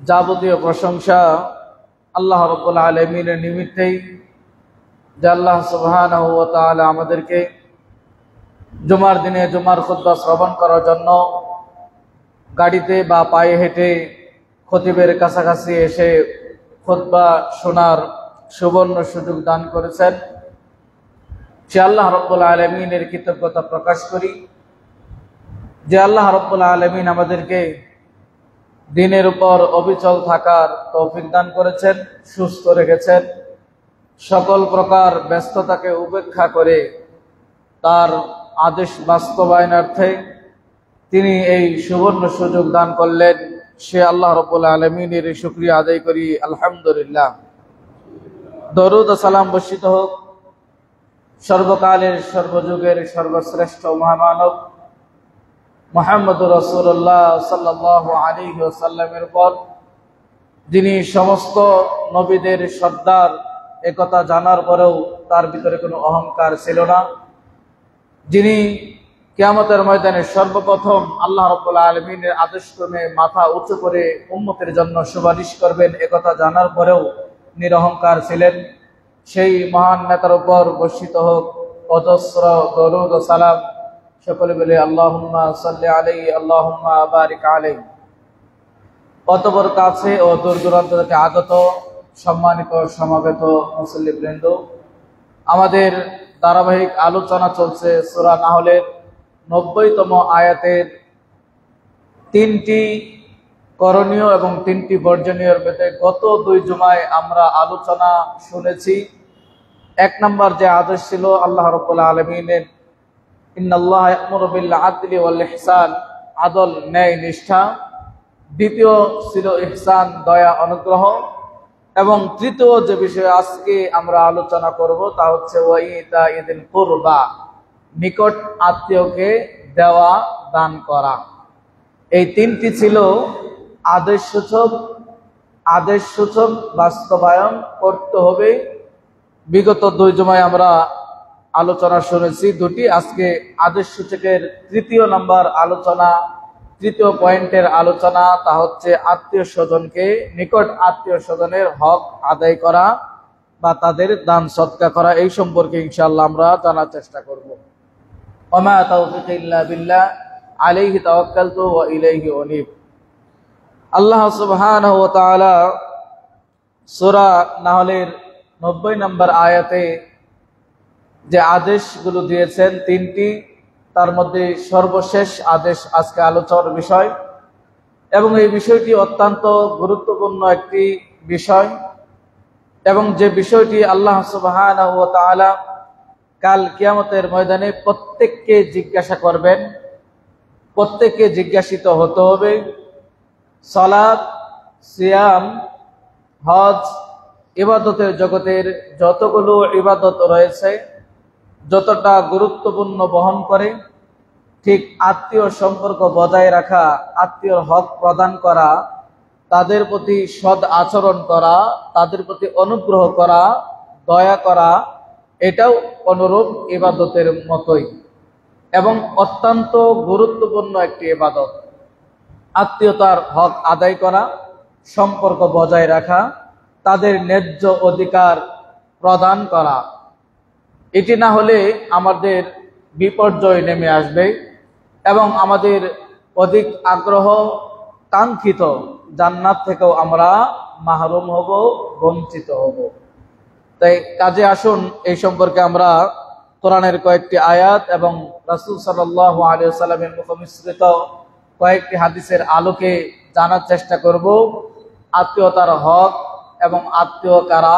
যাবতীয় প্রশংসা আল্লাহ রাব্বুল আলামিনের নিমিত্তেই, যে আল্লাহ সুবহানাহু ওয়া তাআলা আমাদেরকে জুমার দিনে জুমার খুতবা শ্রবণ করার জন্য গাড়িতে বা পায়ে হেঁটে খতিবের কাছাকাছি এসে খুতবা শোনার সুবর্ণ সুযোগ দান করেছেন। সে আল্লাহ রাব্বুল আলামিনের কৃতজ্ঞতা প্রকাশ করি যে আল্লাহ রাব্বুল আলামিন আমাদেরকে দিনের উপর অবিচল থাকার তৌফিক দান করেছেন, সুস্থ রেখেছেন। সকল প্রকার ব্যস্ততাকে উপেক্ষা করে তার আদেশ বাস্তবায়নার্থে তিনি এই সুবর্ণ সুযোগ দান করলেন। সে আল্লাহ রাব্বুল আলামিনের শুকরিয়া আদায় করি, আলহামদুলিল্লাহ। দরুদ ও সালাম বর্ষিত হোক সর্বকালের সর্বযুগের সর্বশ্রেষ্ঠ মহামানব মুহাম্মদুর রাসূলুল্লাহ সাল্লাল্লাহু আলাইহি ওয়াসাল্লামের উপর, যিনি সমস্ত নবীদের সর্দার, একথা জানার পরেও তার ভিতরে কোনো অহংকার ছিল না, যিনি কিয়ামতের ময়দানে সর্বপ্রথম আল্লাহ রাব্বুল আলামিনের আদেশক্রমে মাথা উঁচু করে উম্মতের জন্য সুপারিশ করবেন, একথা জানার পরেও নিরহংকার ছিলেন। সেই মহান নেতার উপর বর্ষিত হোক অজস্র দরুদ ও সালাম। সকলে বলে আল্লাহুম্মা সাল্লি আলাইহি আল্লাহুম্মা বারিক আলাইহি। অতঃপর কাছে ও দূর দূরান্ত থেকে আগত সম্মানিত সমাবেত মুসল্লিবৃন্দ, আমাদের ধারাবাহিক আলোচনা চলছে সূরা নাহলের 90তম আয়াতের 3টি করণীয় এবং 3টি বর্জনীয়ের মধ্যে গত 2 জুমায় আমরা আলোচনা শুনেছি। 1 নম্বর যে আদেশ ছিল আল্লাহ রাব্বুল আলামিনের, ইন্নাল্লাহা ইয়া'মুরু বিল আদলি ওয়াল ইহসান, আদল ন্যায় নিষ্ঠা। দ্বিতীয় ছিল ইহসান, দয়া অনুগ্রহ। এবং তৃতীয় যে বিষয় আজকে আমরা আলোচনা করব তা হচ্ছে ওয়াইতাইযিল কুরবা, নিকট আত্মীয়কে দেওয়া দান করা। এই 3টি ছিল আদেশ সূচক, বাস্তবায়ন করতে হবে। বিগত 2 জুমায় আমরা আলোচনা শুনেছি 2টি। আজকে আদেশ সূচকের 3য় নম্বর আলোচনা, 3য় পয়েন্টের আলোচনা, তা হচ্ছে আত্মীয় স্বজনকে, নিকট আত্মীয় স্বজনের হক আদায় করা বা তাদের দান সদকা করা। এই সম্পর্কে ইনশাআল্লাহ আমরা জানার চেষ্টা করব। ওমা তাওফীকি ইল্লা বিল্লাহ, আলাইহি তাওয়াক্কালতু ওয়া ইলাইহি উনীব। আল্লাহ সুবহানাহু ওয়া তাআলা সূরা নাহলের 90 নম্বর আয়াতে যে আদেশগুলো দিয়েছেন 3টি, তার মধ্যে সর্বশেষ আদেশ আজকে আলোচনার বিষয়, এবং এই বিষয়টি অত্যন্ত গুরুত্বপূর্ণ একটি বিষয়, এবং যে বিষয়টি আল্লাহ সুবহানাহু ওয়া তাআলা কাল কিয়ামতের ময়দানে প্রত্যেককে জিজ্ঞাসা করবেন, প্রত্যেককে জিজ্ঞাসিত হতে হবে। সালাত, সিয়াম, হজ, ইবাদতের জগতের যতগুলো ইবাদত রয়েছে, যতটা গুরুত্বপূর্ণ বহন করে, ঠিক আত্মীয় সম্পর্ক বজায় রাখা, আত্মীয়র হক প্রদান করা, তাদের প্রতি সৎ আচরণ করা, তাদের প্রতি অনুগ্রহ করা, দয়া করা, এটাও অনুরূপ ইবাদতের মতোই এবং অত্যন্ত গুরুত্বপূর্ণ একটি ইবাদত। আত্মীয়তার হক আদায় করা, সম্পর্ক বজায় রাখা, তাদের ন্যায্য অধিকার প্রদান করা। এটি না হলে আমাদের বিপর্যয় নেমে আসবে এবং আমাদের অধিক আগ্রহ কাঙ্ক্ষিত জান্নাত থেকেও আমরা মাহরুম হব, বঞ্চিত হব। তাই কাজে আসুন এই সম্পর্কে আমরা কোরআনের কয়েকটি আয়াত এবং রাসূল সাল্লাল্লাহু আলাইহি ওয়াসাল্লামের মুখনিসৃত কয়েকটি হাদিসের আলোকে জানার চেষ্টা করব আত্মীয়তার হক এবং আত্মীয় কারা,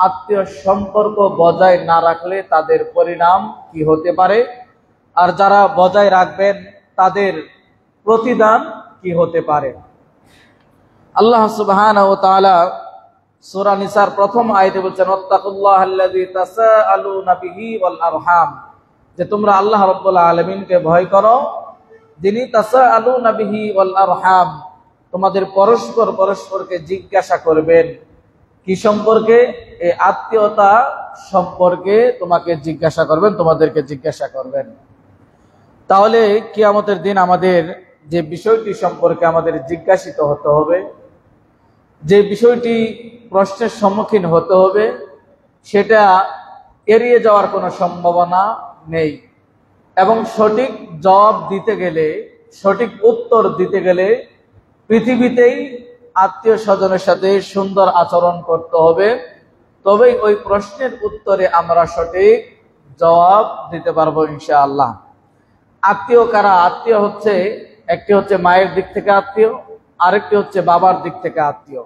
আত্মীয় সম্পর্ক বজায় না রাখলে তাদের পরিণাম কি হতে পারে, আর যারা বজায় রাখবেন তাদের প্রতিদান কি হতে পারে। আল্লাহ সুবহানাহু ওয়া তাআলা সূরা নিসার প্রথম আয়াতে বলেছেন, ওয়াত্তাকুল্লাহাল্লাযী তাসাআলুনা বিহি ওয়াল আরহাম, যে তোমরা আল্লাহ রাব্বুল আলামিনকে ভয় করো, যিনি তাসাআলুনা বিহি ওয়াল আরহাম, তোমাদের পরস্পরকে জিজ্ঞাসা করবেন। কি সম্পর্কে? এই আত্মীয়তা সম্পর্কে তোমাকে জিজ্ঞাসা করবেন, তোমাদেরকে জিজ্ঞাসা করবেন। তাহলে কিয়ামতের দিন আমাদের যে বিষয়টি সম্পর্কে আমাদের জিজ্ঞাসিত হতে হবে, যে বিষয়টি প্রশ্নের সম্মুখীন হতে হবে সেটা এড়িয়ে যাওয়ার কোনো সম্ভাবনা নেই, এবং সঠিক জবাব দিতে গেলে, সঠিক উত্তর দিতে গেলে পৃথিবীতেই আত্মীয় স্বজনের সাথে সুন্দর আচরণ করতে হবে, তবেই ওই প্রশ্নের উত্তরে আমরা সঠিক জবাব দিতে পারবো ইনশাআল্লাহ। আত্মীয় কারা? আত্মীয় হচ্ছে, একটি হচ্ছে মায়ের দিক থেকে আত্মীয়, আরেকটি হচ্ছে বাবার দিক থেকে আত্মীয়,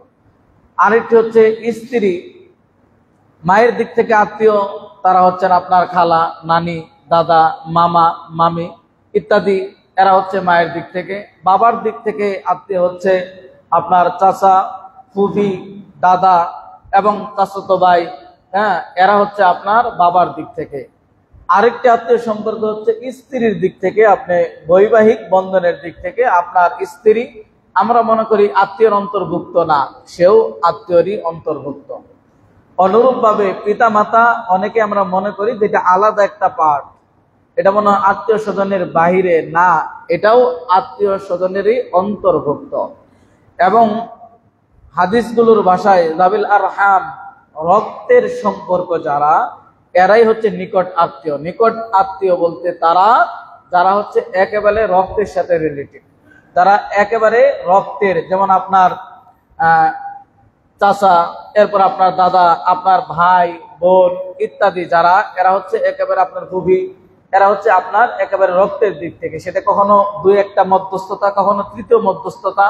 আরেকটি হচ্ছে স্ত্রী। মায়ের দিক থেকে আত্মীয় তারা হচ্ছেন আপনার খালা, নানি, দাদা, মামা, মামি ইত্যাদি, এরা হচ্ছে মায়ের দিক থেকে। বাবার দিক থেকে আত্মীয় হচ্ছে আপনার চাচা, ফুফি, দাদা এবং চাচাতো ভাই, হ্যাঁ, এরা হচ্ছে আপনার বাবার দিক থেকে। আরেকটি আত্মীয় সম্পর্ক হচ্ছে স্ত্রীর দিক থেকে, আপনি বৈবাহিক বন্ধনের দিক থেকে আপনার স্ত্রী, আমরা মনে করি আত্মীয়র অন্তর্ভুক্ত না, সেও আত্মীয়রই অন্তর্ভুক্ত। অনুরূপ ভাবে পিতা মাতা, অনেকে আমরা মনে করি যেটা আলাদা একটা পার্ট, এটা মনে হয় আত্মীয় স্বজনের বাহিরে, না, এটাও আত্মীয় স্বজনেরই অন্তর্ভুক্ত। এবং হাদিসগুলোর ভাষায় যাবিল আরহাম, রক্তের সম্পর্ক যারা, এরাই হচ্ছে নিকট আত্মীয়। নিকট আত্মীয় বলতে তারা যারা হচ্ছে একেবারে রক্তের সাথে রিলেটেড, যারা একেবারে রক্তের, যেমন আপনার চাচা, এরপর আপনার দাদা, আপনার ভাই বোন ইত্যাদি, যারা এরা হচ্ছে একেবারে আপনার ফুফি, এরা হচ্ছে আপনার একেবারে রক্তের দিক থেকে। সেটা কখনো দুই একটা মধ্যস্থতা, কখনো তৃতীয় মধ্যস্থতা।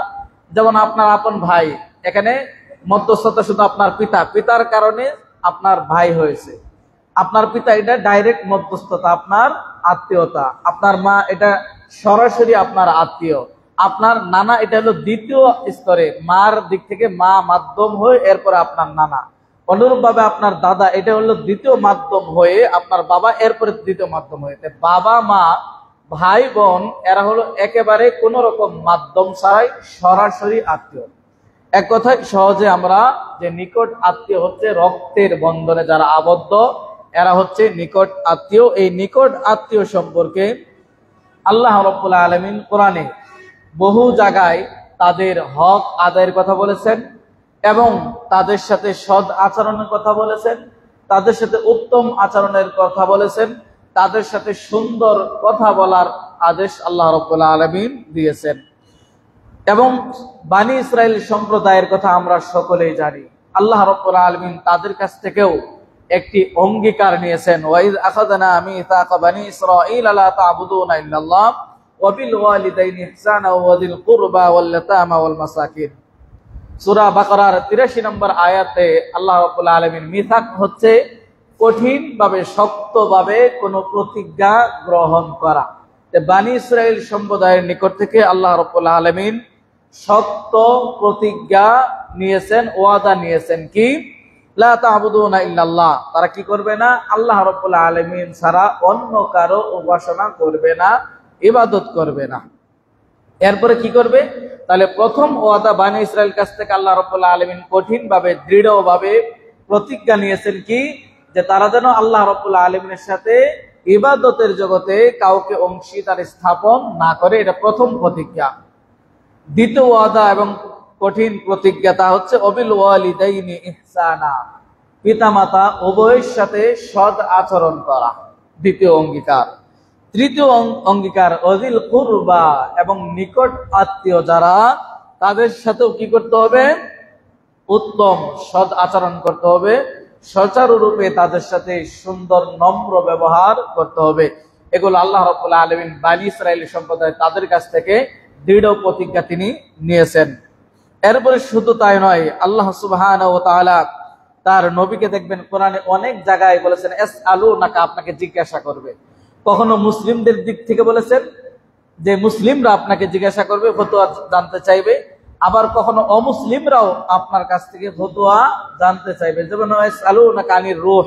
যেমন আপনার আপন ভাই, এখানে মধ্যস্থতা শুধু আপনার পিতা, পিতার কারণে আপনার ভাই হয়েছে। আপনার পিতা এটা ডাইরেক্ট মধ্যস্থতা, আপনার আত্মীয়তা। আপনার মা এটা সরাসরি আপনার আত্মীয়। আপনার নানা এটা হলো দ্বিতীয় স্তরে, মার দিক থেকে মা মাধ্যম হয়ে এরপরে আপনার নানা। অনুরূপ ভাবে আপনার দাদা, এটা হলো দ্বিতীয় মাধ্যম হয়ে আপনার বাবা, এরপরে দ্বিতীয় মাধ্যম হয়ে। বাবা মা ভাই বোন এরা হলো একেবারে কোন রকম মাধ্যম ছাড়াই সরাসরি আত্মীয়। এক কথায় সহজে আমরা যে নিকট আত্মীয় হচ্ছে রক্তের বন্ধনে যারা আবদ্ধ, এরা হচ্ছে নিকট আত্মীয়। এই নিকট আত্মীয় সম্পর্কে আল্লাহ রাব্বুল আলামিন কোরআনে বহু জায়গায় তাদের হক আদায়ের কথা বলেছেন, এবং তাদের সাথে সৎ আচরণের কথা বলেছেন, তাদের সাথে উত্তম আচরণের কথা বলেছেন, তাদের সাথে সুন্দর কথা বলার আদেশ আল্লাহ রাব্বুল আলামিন দিয়েছেন। এবং বানি ইসরাইল সম্প্রদায়ের কথা আমরা সকলেই জানি। আল্লাহ রাব্বুল আলামিন তাদের কাছ থেকেও একটি অঙ্গীকার নিয়েছেন, ওয়াইজ আখাযনা মিসাকা বানি ইসরাঈল লা তা'বুদুনা ইল্লাল্লাহ ওয়া বিল ওয়ালিদাইনি ইহসানা ওয়া যিল কুরবা ওয়াল ইয়াতামা ওয়াল মাসাকিন। সূরা বাকারার 83 নম্বর আয়াতে আল্লাহ রাব্বুল আলামিন মিসাক হচ্ছে কঠিন ভাবে, শক্তভাবে কোনো প্রতিজ্ঞা গ্রহণ করা। বানি ইসরাইল সম্প্রদায়ের নিকট থেকে আল্লাহ রাব্বুল আলামিন শক্ত প্রতিজ্ঞা নিয়েছেন, ওয়াদা নিয়েছেন কি, লা তা'বুদুনা ইল্লাল্লাহ, তারা কি করবে না, আল্লাহ রাব্বুল আলামিন ছাড়া অন্য কারো উপাসনা করবে না, ইবাদত করবে না। এরপরে কি করবে? তাহলে প্রথম ওয়াদা বানি ইসরাইল কাছ থেকে আল্লাহ রাব্বুল আলামিন কঠিন ভাবে, দৃঢ়ভাবে প্রতিজ্ঞা নিয়েছেন কি, যে তারা যেন আল্লাহ রাব্বুল আলামিনের সাথে ইবাদতের জগতে কাউকে অংশীদার স্থাপন না করে। এটা প্রথম প্রতিজ্ঞা। দ্বিতীয় ওয়াদা এবং কঠিন প্রতিজ্ঞা তা হচ্ছে ওয়াবিল ওয়ালিদাইনি ইহসানা, পিতামাতা উভয়ের সাথে সৎ আচরণ করা, দ্বিতীয় অঙ্গীকার। তৃতীয় অঙ্গীকার ওয়াজিল কুরবা, এবং নিকট আত্মীয় যারা, তাদের সাথেও কি করতে হবে, উত্তম সৎ আচরণ করতে হবে, সুচারুরূপে তাদের সাথে সুন্দর নম্র ব্যবহার করতে হবে। এগুলো আল্লাহ রাব্বুল আলামিন বানি ইসরাইল সম্প্রদায় তাদের কাছ থেকে দৃঢ় প্রতিজ্ঞা তিনি নিয়েছেন। এরপরে শুধু তাই নয়, আল্লাহ সুবহানাহু ওয়া তাআলা তার নবীকে দেখবেন কোরআনে অনেক জায়গায় বলেছেন ইয়াসআলুনাকা, আপনাকে জিজ্ঞাসা করবে। কখনো মুসলিমদের দিক থেকে বলেছেন যে মুসলিমরা আপনাকে জিজ্ঞাসা করবে, ফতোয়া জানতে চাইবে। আবার কখনো অমুসলিমরাও আপনার কাছ থেকে ফতোয়া জানতে চাইবে। যেমন ইয়াসআলুনাকা আনির রূহ,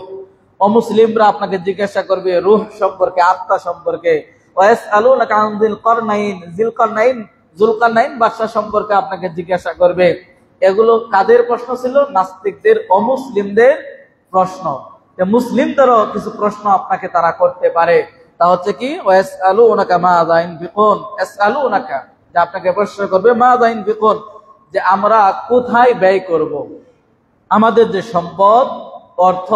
অমুসলিমরা আপনাকে জিজ্ঞাসা করবে রূহ সম্পর্কে, আত্মা সম্পর্কে। ওয়াসআলুনাকা আন যুলকারনাইন বাদশা সম্পর্কে আপনাকে জিজ্ঞাসা করবে। এগুলো কাদের প্রশ্ন ছিল? নাস্তিকদের, অমুসলিমদের প্রশ্ন। মুসলিমদেরও কিছু প্রশ্ন আপনাকে তারা করতে পারে। তা হচ্ছে কি, ওয়াসআলুনাকা মাযা ইনফিকুন, ইয়াসআলুনাকা, যে আপনাকে প্রশ্ন করবে মাযা ইনফিকুন, যে আমরা কোথায় ব্যয় করব। আমাদের যে সম্পদ, অর্থ,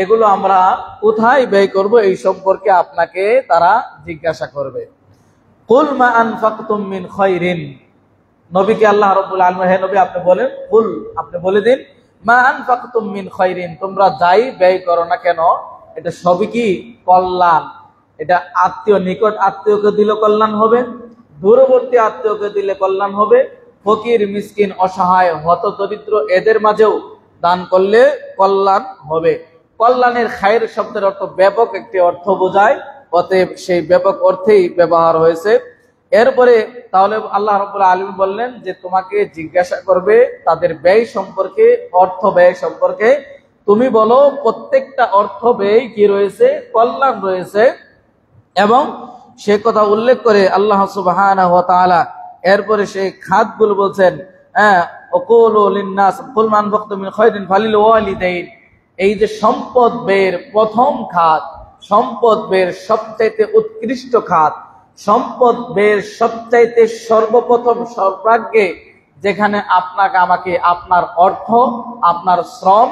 এগুলো আমরা কোথায় ব্যয় করব, এই সম্পর্কে আপনাকে তারা জিজ্ঞাসা করবে। কুল মা আনফাকতুম মিন খায়রিন, নবীকে আল্লাহ রাব্বুল আলামিন, হে নবী আপনি বলেন, কুল আপনি বলে দিন, মা আনফাকতুম মিন খায়রিন, তোমরা যাই ব্যয় করো না কেন এটা সবই কি কল্যাণ। এটা আত্মীয়, নিকট আত্মীয়কে দিলে কল্যাণ হবে, দূরবর্তী আত্মীয়কে দিলে কল্যাণ হবে, ফকির মিসকিন অসহায় হতদরিদ্র এদের মাঝেও দান করলে কল্যাণ হবে। কল্যাণের খায়ের শব্দের অর্থ ব্যাপক একটি অর্থ বোঝায়, অতএব সেই ব্যাপক অর্থেই ব্যবহার হয়েছে। এরপরে তাহলে আল্লাহ রাব্বুল আলামিন বললেন যে তোমাকে জিজ্ঞাসা করবে তাদের ব্যয় সম্পর্কে, অর্থ ব্যয় সম্পর্কে। তুমি বলো প্রত্যেকটা অর্থ ব্যয় কি রয়েছে, কল্যাণ রয়েছে। এবং সে কথা উল্লেখ করে আল্লাহ সুবহানাহু ওয়া তাআলা এরপরে সেই খাতগুলো বলছেন, ওয়াকুলু লিন-নাস কুল মান আনফাকতুম মিন খায়রিন ফালিল ওয়ালিদাইন। এই যে সম্পদ ব্যয়ের প্রথম খাত, সম্পদ ব্যয়ের সবচাইতে উৎকৃষ্ট খাত, সম্পদ ব্যয়ের সবচাইতে সর্বপ্রথম সর্বাগ্রে যেখানে আপনাকে আমাকে আপনার অর্থ, আপনার শ্রম,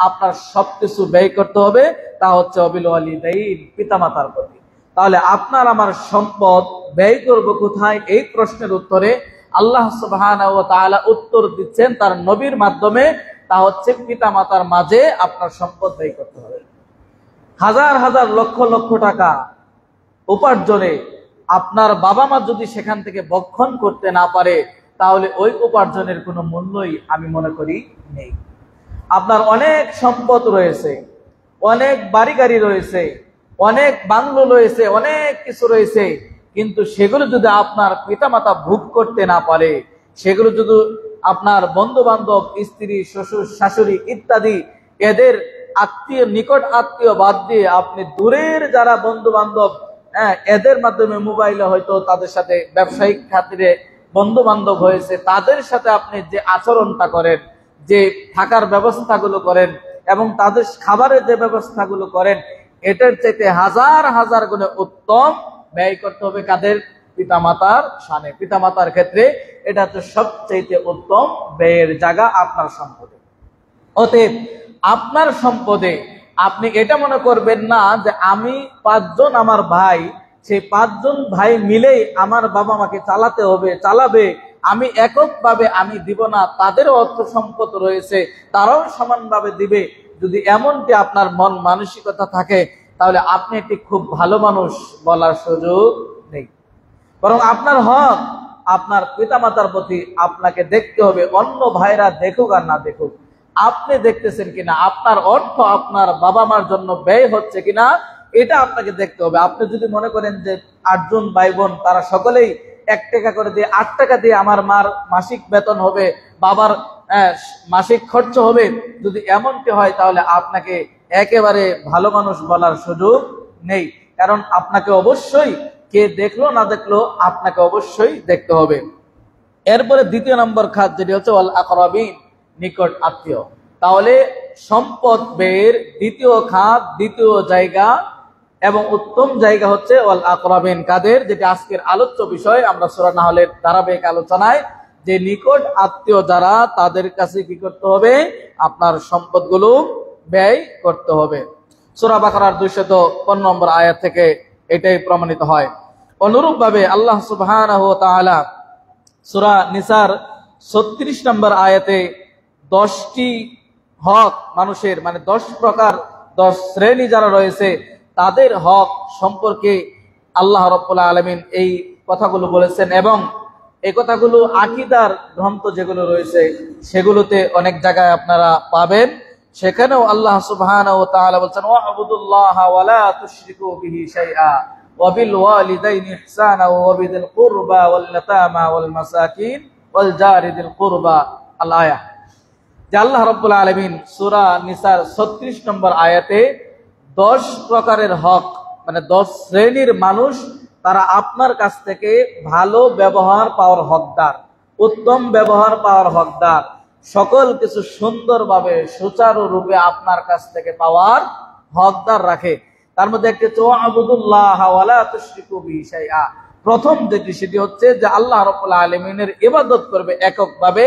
আপনার সবকিছু ব্যয় করতে হবে, তা হচ্ছে ওয়াবিল ওয়ালিদাইন, পিতামাতার প্রতি। তাহলে আপনার আমার সম্পদ ব্যয় করব কোথায়, এই প্রশ্নের উত্তরে আল্লাহ সুবহানাহু ওয়া তাআলা উত্তর দিচ্ছেন তার নবীর মাধ্যমে। তা হচ্ছে পিতামাতার মাঝে আপনার সম্পদ ব্যয় করতে হবে। হাজার হাজার লক্ষ লক্ষ টাকা উপার্জনে আপনার বাবা মা যদি সেখান থেকে ভক্ষণ করতে না পারে, তাহলে ওই উপার্জনের কোনো মূল্যই আমি মনে করি নেই। আপনার অনেক সম্পদ রয়েছে, অনেক বাড়ি গাড়ি রয়েছে, অনেক বাংলো রয়েছে, অনেক কিছু রয়েছে, কিন্তু সেগুলো যদি আপনার পিতামাতা ভোগ করতে না পারে, সেগুলো যদি আপনার বন্ধু বান্ধব, স্ত্রী, শ্বশুর, শাশুড়ি ইত্যাদি এদের আত্মীয়, নিকট আত্মীয় বাদ দিয়ে আপনি দূরের যারা বন্ধু বান্ধব, এদের মাধ্যমে মোবাইলে হয়তো তাদের সাথে ব্যবসায়িক খাতিরে বন্ধু বান্ধব হয়েছে, তাদের সাথে আপনি যে আচরণটা করেন, যে থাকার ব্যবস্থাগুলো করেন এবং তাদের খাবারের যে ব্যবস্থাগুলো করেন, এটার চাইতে হাজার হাজার গুণে উত্তম ব্যয় করতে হবে কাদের, পিতামাতার শানে। পিতামাতার ক্ষেত্রে এটা তো সবচাইতে উত্তম ব্যয়ের জায়গা আপনার সম্পদে। অতএব আপনার সম্পদে আপনি এটা মনে করবেন না যে আমি 5 জন আমার ভাই, সেই 5 জন ভাই মিলেই আমার বাবা মাকে চালাতে হবে, চালাবে, আমি এককভাবে আমি দিব না, তাদেরও অর্থ সম্পদ রয়েছে, তারাও সমানভাবে দিবে। যদি এমনটি আপনার মন মানসিকতা থাকে, তাহলে আপনি একটি খুব ভালো মানুষ বলার সুযোগ নেই। বরং আপনার হক আপনার পিতামাতার প্রতি আপনাকে দেখতে হবে, অন্য ভাইরা দেখুক আর না দেখুক, আপনি দেখতেছেন কিনা, আপনার অর্থ আপনার বাবা মার জন্য ব্যয় হচ্ছে কিনা, এটা আপনাকে দেখতে হবে। আপনি যদি মনে করেন যে 8 জন ভাই বোন তারা সকলেই 1 টাকা করে দিয়ে, 8 টাকা দিয়ে আমার মার মাসিক বেতন হবে, বাবার মাসিক খরচ হবে, যদি এমনটি হয় তাহলে আপনাকে একেবারে ভালো মানুষ বলার সুযোগ নেই। কারণ আপনাকে অবশ্যই, কে দেখলো না দেখলো, আপনাকে অবশ্যই দেখতে হবে। এরপরে 2 নম্বর খাত যেটি হচ্ছে ওয়াল আকরাবিন, নিকট আত্মীয়। তাহলে সম্পদ ব্যয়ের 2 খাত, 2 জায়গা এবং উত্তম জায়গা হচ্ছে ওয়াল আকরাবিন, কাদের, যেটি আজকের আলোচ্য বিষয়। আমরা সূরা নাহলের ধারাবাহিক আলোচনায় যে নিকট আত্মীয় যারা, তাদের কাছে কি করতে হবে, আপনার সম্পদগুলো ব্যয় করতে হবে। সূরা বাকারার 215 নম্বর আয়াত থেকে এটাই প্রমাণিত হয়। অনুরূপভাবে আল্লাহ সুবহানাহু ওয়া তাআলা সূরা নিসার 36 নম্বর আয়াতে 10টি হক মানুষের, মানে 10 প্রকার, 10 শ্রেণী যারা রয়েছে তাদের হক সম্পর্কে আল্লাহ রাব্বুল আলামিন এই কথাগুলো বলেছেন। এবং এই কথাগুলো আকীদার গ্রন্থ যেগুলো রয়েছে সেগুলোতে অনেক জায়গায় আপনারা পাবেন। সেখানেও আল্লাহ সুবহানাহু ওয়া তাআলা বলেন, ওয়া'বুদুল্লাহা ওয়া লা তুশরিকু বিহি শাইআ ওয়া বিল ওয়ালিদাইনি ইহসানা ওয়া বিযিল কুরবা ওয়াল ইয়াতামা ওয়াল মাসাকিন ওয়াল জারি যিল কুরবা। আল আয়াহ। যে আল্লাহ রাব্বুল আলামিন সূরা নিসার 36 নম্বর আয়াতে 10 প্রকারের হক, মানে 10 শ্রেণীর মানুষ, তারা আপনার কাছ থেকে ভালো ব্যবহার পাওয়ার হকদার, উত্তম ব্যবহার পাওয়ার হকদার, সকল কিছু সুন্দরভাবে সুচারুরূপে আপনার কাছ থেকে পাওয়ার হকদার রাখে। তার মধ্যে একটি ওয়া'বুদুল্লাহা ওয়া লা তুশরিকু বিহি শাইআ, প্রথম যেটি সেটি হচ্ছে যে আল্লাহ রাব্বুল আলামিনের ইবাদত করবে এককভাবে,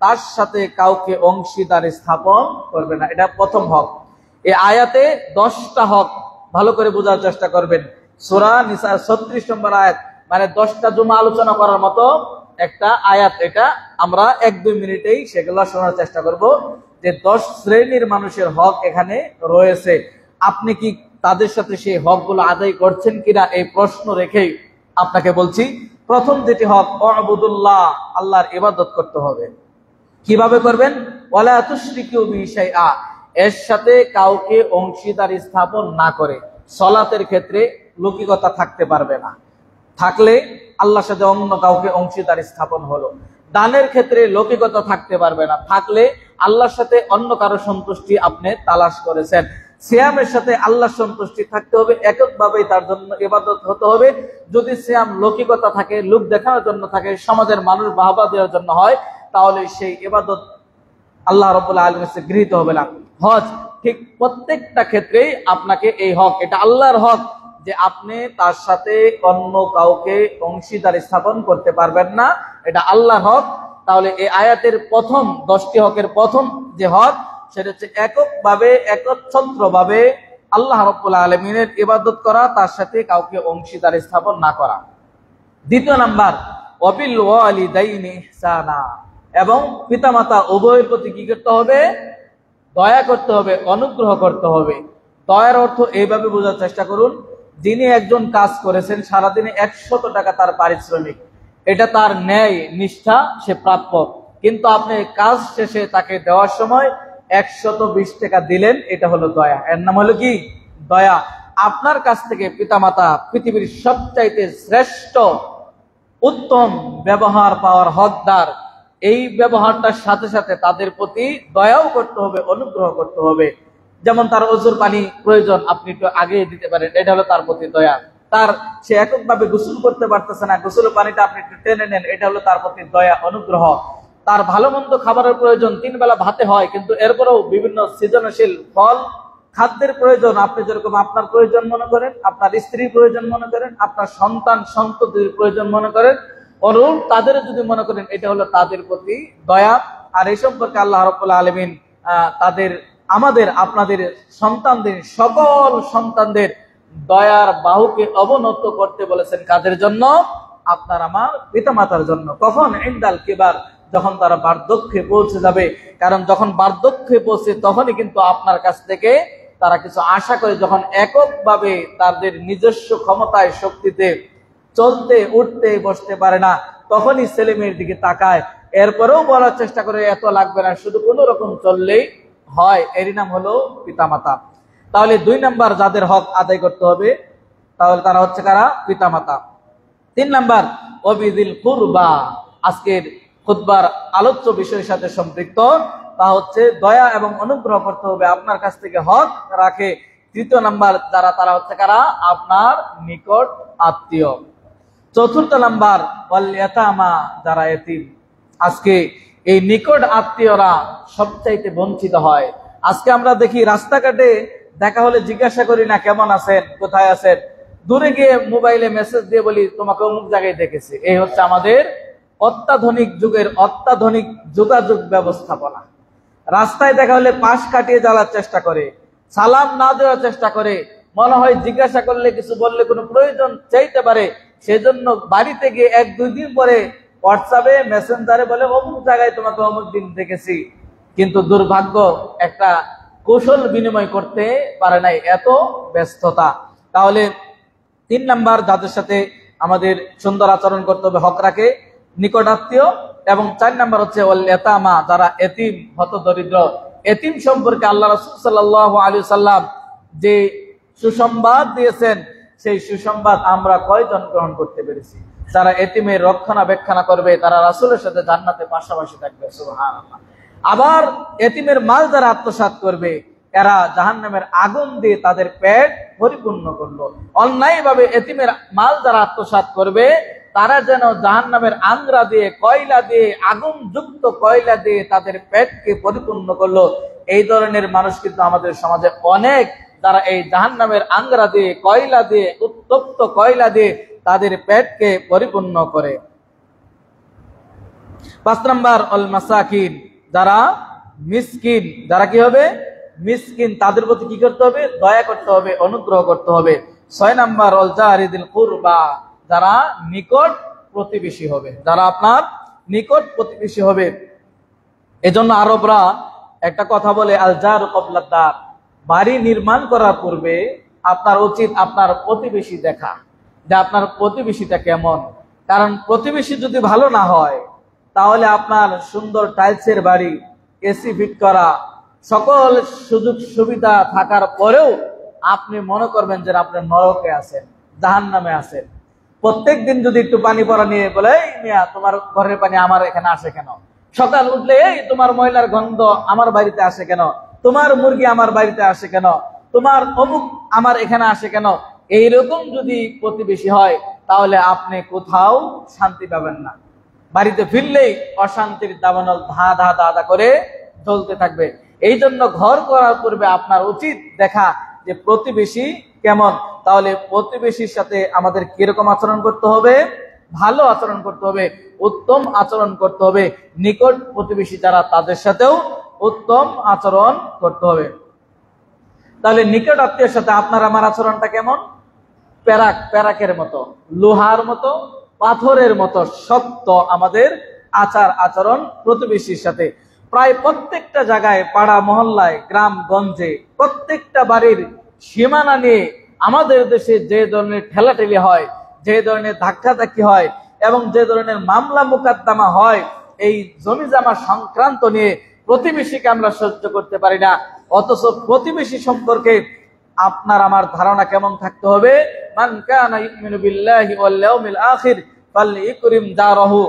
তার সাথে কাউকে অংশীদার স্থাপন করবে না। এটা প্রথম হক। এই আয়াতে 10টা হক, ভালো করে বোঝার চেষ্টা করবেন। সূরা নিসার 36 নম্বর আয়াত, মানে 10টা জুমা আলোচনা করার মতো একটা আয়াত। এটা আমরা 1-2 মিনিটেই সেগুলো শোনার চেষ্টা করব যে 10 শ্রেণীর মানুষের হক এখানে রয়েছে। আপনি কি তাদের সাথে সেই হকগুলো আদায় করছেন কিনা এই প্রশ্ন রেখেই আপনাকে বলছি। প্রথম যেটি হক, ওয়াবুদুল্লাহ, আল্লাহর ইবাদত করতে হবে। কিভাবে করবেন? ওয়ালা তুশরিকু বিহি শাইআ, এর সাথে কাউকে অংশীদার স্থাপন না করে। সালাতের ক্ষেত্রে লৌকিকতা থাকতে পারবে না, থাকলে আল্লাহর সাথে অন্য কাউকে অংশীদার স্থাপন হলো। দানের ক্ষেত্রে লৌকিকতা থাকতে পারবে না, থাকলে আল্লাহর সাথে অন্য কারো সন্তুষ্টি আপনি তালাশ করেছেন। সিয়ামের সাথে আল্লাহর সন্তুষ্টি থাকতে হবে, এককভাবেই তার জন্য ইবাদত হতে হবে। যদি সিয়াম লৌকিকতা থাকে, লোক দেখানোর জন্য থাকে, সমাজের মানুষ বাহবা দেওয়ার জন্য হয়, তাহলে সেই ইবাদত আল্লাহ রাব্বুল আলামিনের কাছে গৃহীত হবে না। হজ ঠিক প্রত্যেকটা ক্ষেত্রেই আপনাকে এই হক, এটা আল্লাহর হক যে আপনি তার সাথে অন্য কাউকে অংশীদার স্থাপন করতে পারবেন না, এটা আল্লাহর হক। তাহলে এই আয়াতের প্রথম 10টি হকের প্রথম যে হক, সেটা হচ্ছে এককভাবে, একচ্ছত্রভাবে আল্লাহ রাব্বুল আলামিনের ইবাদত করা, তার সাথে কাউকে অংশীদার স্থাপন না করা। দ্বিতীয় নাম্বার, ওয়াবিল ওয়ালিদাইনি ইহসানা, এবং পিতামাতা উভয়ের প্রতি কি করতে হবে? দয়া করতে হবে, অনুগ্রহ করতে হবে। দয়ার অর্থ এইভাবে বোঝার চেষ্টা করুন, যিনি একজন কাজ করেছেন, সারাদিনে 100 টাকা তার পারিশ্রমিক, এটা তার ন্যায় নিষ্ঠা, সে প্রাপ্য। কিন্তু আপনি কাজ শেষে তাকে দেওয়ার সময় 120 টাকা দিলেন, এটা হলো দয়া। এর নাম হলো কি? দয়া। আপনার কাছ থেকে পিতামাতা পৃথিবীর সবচাইতে শ্রেষ্ঠ উত্তম ব্যবহার পাওয়ার হকদার। এই ব্যবহারটার সাথে সাথে তাদের প্রতি দয়াও করতে হবে, অনুগ্রহ করতে হবে। যেমন তার ওজুর পানি প্রয়োজন, আপনি একটু আগে দিতে পারেন, এটা হলো তার প্রতি দয়া। তার সে এককভাবে গোসল করতে পারতেছে না, গোসল পানিটা আপনি একটু টেনে নেন, এটা হলো তার প্রতি দয়া, অনুগ্রহ। তার ভালো মন্দ খাবারের প্রয়োজন, 3 বেলা ভাতে হয়, কিন্তু এরপরেও বিভিন্ন সৃজনশীল ফল খাদ্যের প্রয়োজন, আপনি যেরকম আপনার প্রয়োজন মনে করেন, আপনার স্ত্রীর প্রয়োজন মনে করেন, আপনার সন্তান সন্ততির প্রয়োজন মনে করেন, অনুরূপ তাদের যদি মনে করেন, এটা হলো তাদের প্রতি দয়া। আর এই সম্পর্কে আল্লাহ রাব্বুল আলামিন তাদের, আমাদের, আপনাদের সন্তানদের, সকল সন্তানদের দয়ার বাহুকে অবনত করতে বলেছেন। কাদের জন্য? আপনার আমার পিতামাতার জন্য। কখন? ইনদাল কিবার, যখন তারা বার্ধক্যে পৌঁছে যাবে। কারণ যখন বার্ধক্যে পৌঁছে, তখনই কিন্তু আপনার কাছ থেকে তারা কিছু আশা করে। যখন এককভাবে তাদের নিজস্ব ক্ষমতায়, শক্তিতে চলতে, উঠতে, বসতে পারে না, তখনই ছেলে মেয়ের দিকে তাকায়। এরপরেও বলার চেষ্টা করে, এত লাগবে না, শুধু কোনো রকম চললেই হয়। এরই নাম হলো পিতামাতা। তাহলে 2 নাম্বার যাদের হক আদায় করতে হবে, তাহলে তারা হচ্ছে কারা? পিতামাতা। 3 নাম্বার, ওয়াবিদিল কুরবা, আজকের খুতবার আলোচ্য বিষয়ের সাথে সম্পৃক্ত, তা হচ্ছে দয়া এবং অনুগ্রহ করতে হবে, আপনার কাছ থেকে হক রাখে। 3 নাম্বার যারা, তারা হচ্ছে কারা? আপনার নিকট আত্মীয়। 4 নাম্বার, ওয়াল ইয়াতামা, যারা এতিম। আজকে এই নিকট আত্মীয়রা সবচাইতে বঞ্চিত হয়। আজকে আমরা দেখি রাস্তাঘাটে দেখা হলে জিজ্ঞাসা করি না কেমন আছেন, কোথায় আছেন, দূরে গিয়ে মোবাইলে মেসেজ দিয়ে বলি তোমাকে অমুক জায়গায় দেখেছি। এই হচ্ছে আমাদের অত্যাধুনিক যুগের অত্যাধুনিক যোগাযোগ ব্যবস্থাপনা। রাস্তায় দেখা হলে পাশ কাটিয়ে যাওয়ার চেষ্টা করে, সালাম না দেওয়ার চেষ্টা করে, মনে হয় জিজ্ঞাসা করলে, কিছু বললে কোনো প্রয়োজন চাইতে পারে, সেজন্য বাড়িতে গিয়ে 1-2 দিন পরে হোয়াটসঅ্যাপে, মেসেঞ্জারে বলে অমুক জায়গায় তোমাকে অমুক দিন দেখেছি। কিন্তু দুর্ভাগ্য, একটা কৌশল বিনিময় করতে পারে নাই, এত ব্যস্ততা। তাহলে 3 নাম্বার যাদের সাথে আমাদের সুন্দর আচরণ করতে হবে, হক রাখে, নিকট আত্মীয়। এবং 4 নাম্বার হচ্ছে ওয়াল ইয়াতামা, যারা এতিম, হতদরিদ্র। এতিম সম্পর্কে আল্লাহ রাসূল সাল্লাল্লাহু আলাইহি ওয়াসাল্লাম যে সুসংবাদ দিয়েছেন, সেই সুসংবাদ আমরা কয়জন গ্রহণ করতে পেরেছি? যারা এতিমের রক্ষণাবেক্ষণ করবে, তারা রাসূলের সাথে জান্নাতে পাশাপাশি থাকবে। সুবহানাল্লাহ। আবার এতিমের মাল যারা আত্মসাৎ করবে, এরা জাহান্নামের আগুন দিয়ে তাদের পেট পরিপূর্ণ করলো। অন্যায়ভাবে এতিমের মাল যারা আত্মসাৎ করবে, তারা যেন জাহান্নামের আংরা দিয়ে, কয়লা দিয়ে, আগুন যুক্ত কয়লা দিয়ে তাদের পেটকে পরিপূর্ণ করলো। এই ধরনের মানুষ কিন্তু আমাদের সমাজে অনেক, যারা এই জাহান্নামের আংরা দিয়ে, কয়লা দিয়ে, উত্তপ্ত কয়লা দিয়ে তাদের পেটকে পরিপূর্ণ করে। 5 নাম্বার আল মাসাকিন, যারা মিসকিন, যারা কি হবে মিসকিন, তাদের প্রতি কি করতে হবে দয়া করতে হবে, অনুগ্রহ করতে হবে। 6 নাম্বার আল জারিদিল কুরবা, যারা নিকট প্রতিবেশী হবে, যারা আপনার নিকট প্রতিবেশী হবে। এজন্য আরবরা একটা কথা বলে আল জারু ক্বাবলা দার, বাড়ি নির্মাণ করার পূর্বে আপনার উচিত আপনার প্রতিবেশী দেখা, যে আপনার প্রতিবেশীটা কেমন। কারণ প্রতিবেশী যদি ভালো না হয় তাহলে আপনার সুন্দর টাইলসের বাড়ি, এসি ফিট করা, সকল সুযোগ সুবিধা থাকার পরেও আপনি মনে করবেন যে আপনি নরকে আছেন, জাহান্নামে আছেন। প্রত্যেক দিন যদি একটু পানি পড়া নিয়ে বলে, এই মিয়া তোমার ঘরের পানি আমার এখানে আসে কেন, সকাল উঠলে এই তোমার ময়লার গন্ধ আমার বাড়িতে আসে কেন, তোমার মুরগি আমার বাড়িতে আসে কেন, তোমার অমুক আমার এখানে আসে কেন, এইরকম যদি প্রতিবেশী হয় তাহলে আপনি কোথাও শান্তি পাবেন না। বাড়িতে ফিরলেই অশান্তির দাবানল ধা ধা ধা ধা করে জ্বলতে থাকবে। এই জন্য ঘর করার পূর্বে আপনার উচিত দেখা যে প্রতিবেশী কেমন। তাহলে প্রতিবেশীর সাথে আমাদের কিরকম আচরণ করতে হবে, ভালো আচরণ করতে হবে, উত্তম আচরণ করতে হবে। নিকট প্রতিবেশী যারা তাদের সাথেও উত্তম আচরণ করতে হবে। তাহলে নিকট আত্মীয়ের সাথে আপনার আমার আচরণটা কেমন, প্যারাকের মতো, লোহার মতো, পাথরের মতো শক্ত আমাদের আচার আচরণ প্রতিবেশীর সাথে। প্রায় প্রত্যেকটা জায়গায়, পাড়া মহল্লায়, গ্রাম গঞ্জে, প্রত্যেকটা বাড়ির সীমানা নিয়ে আমাদের দেশে যে ধরনের ঠেলাঠেলি হয়, যে ধরনের ধাক্কাধাক্কি হয় এবং যে ধরনের মামলা মোকদ্দমা হয়, এই জমি জমা সংক্রান্ত নিয়ে প্রতিবেশীকে আমরা সহ্য করতে পারি না। অথচ প্রতিবেশী সম্পর্কে আপনার আমার ধারণা কেমন থাকতে হবে, মান কানা ইউমিনু বিল্লাহি ওয়াল ইয়াউমিল আখির ফালইকরিম জারাহু,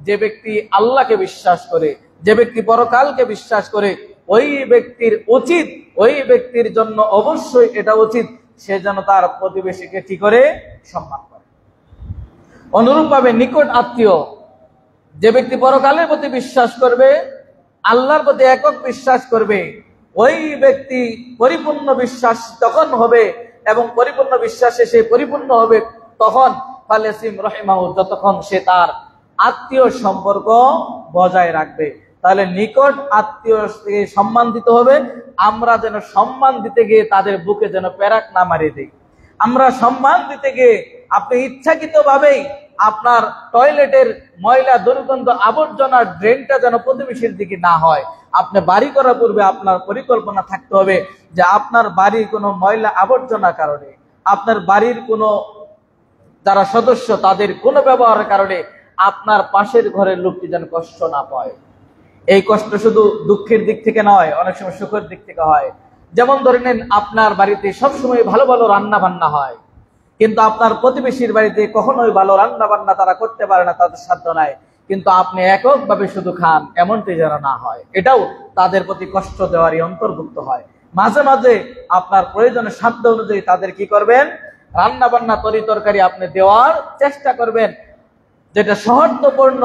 যে ব্যক্তি আল্লাহকে বিশ্বাস করে, যে ব্যক্তি পরকালকে বিশ্বাস করে, ওই ব্যক্তির উচিত, ওই ব্যক্তির জন্য অবশ্যই এটা উচিত সে যেন তার প্রতিবেশীকে কি করে সম্মান করে। অনুরূপভাবে নিকট আত্মীয়, যে ব্যক্তি পরকালের প্রতি বিশ্বাস করবে, আল্লাহর প্রতি একক বিশ্বাস করবে, ওই ব্যক্তি পরিপূর্ণ বিশ্বাস তখন হবে এবং পরিপূর্ণ বিশ্বাসে সে পরিপূর্ণ হবে তখন ফালেসিম রহিমাহু, যতক্ষণ সে তার আত্মীয় সম্পর্ক বজায় রাখবে। তাহলে নিকট আত্মীয়কে সম্মান দিতে হবে। আমরা যেন সম্মান দিতে গিয়ে তাদের বুকে যেন প্যারাক না মারিয়ে দিই। আমরা সম্মান দিতে গিয়ে আপনি ইচ্ছাকৃত ভাবেই আপনার টয়লেটের ময়লা দুর্গন্ধ আবর্জনার ড্রেনটা যেন প্রতিবেশীর দিকে না হয়। আপনি বাড়ি করার পূর্বে আপনার পরিকল্পনা থাকতে হবে যে আপনার বাড়ির কোনো ময়লা আবর্জনার কারণে, আপনার বাড়ির কোনো যারা সদস্য তাদের কোনো ব্যবহারের কারণে আপনার পাশের ঘরের লোকটি যেন কষ্ট না পায়। এই কষ্ট শুধু দুঃখের দিক থেকে নয়, অনেক সময় সুখের দিক থেকে হয়। যেমন ধরে নেন, আপনার বাড়িতে সবসময় ভালো ভালো রান্না বান্না হয়, কিন্তু আপনার প্রতিবেশীর বাড়িতে কখনোই ভালো রান্না বান্না তারা করতে পারে না, তাদের সাধ্য নাই, কিন্তু আপনি এককভাবে শুধু খান, এমনটি যেন না হয়। এটাও তাদের প্রতি কষ্ট দেওয়ারই অন্তর্ভুক্ত হয়। মাঝে মাঝে আপনার প্রয়োজনের সাধ্য অনুযায়ী তাদের কি করবেন, রান্না বান্না তরি তরকারি আপনি দেওয়ার চেষ্টা করবেন, যেটা সৌহার্দ্যপূর্ণ।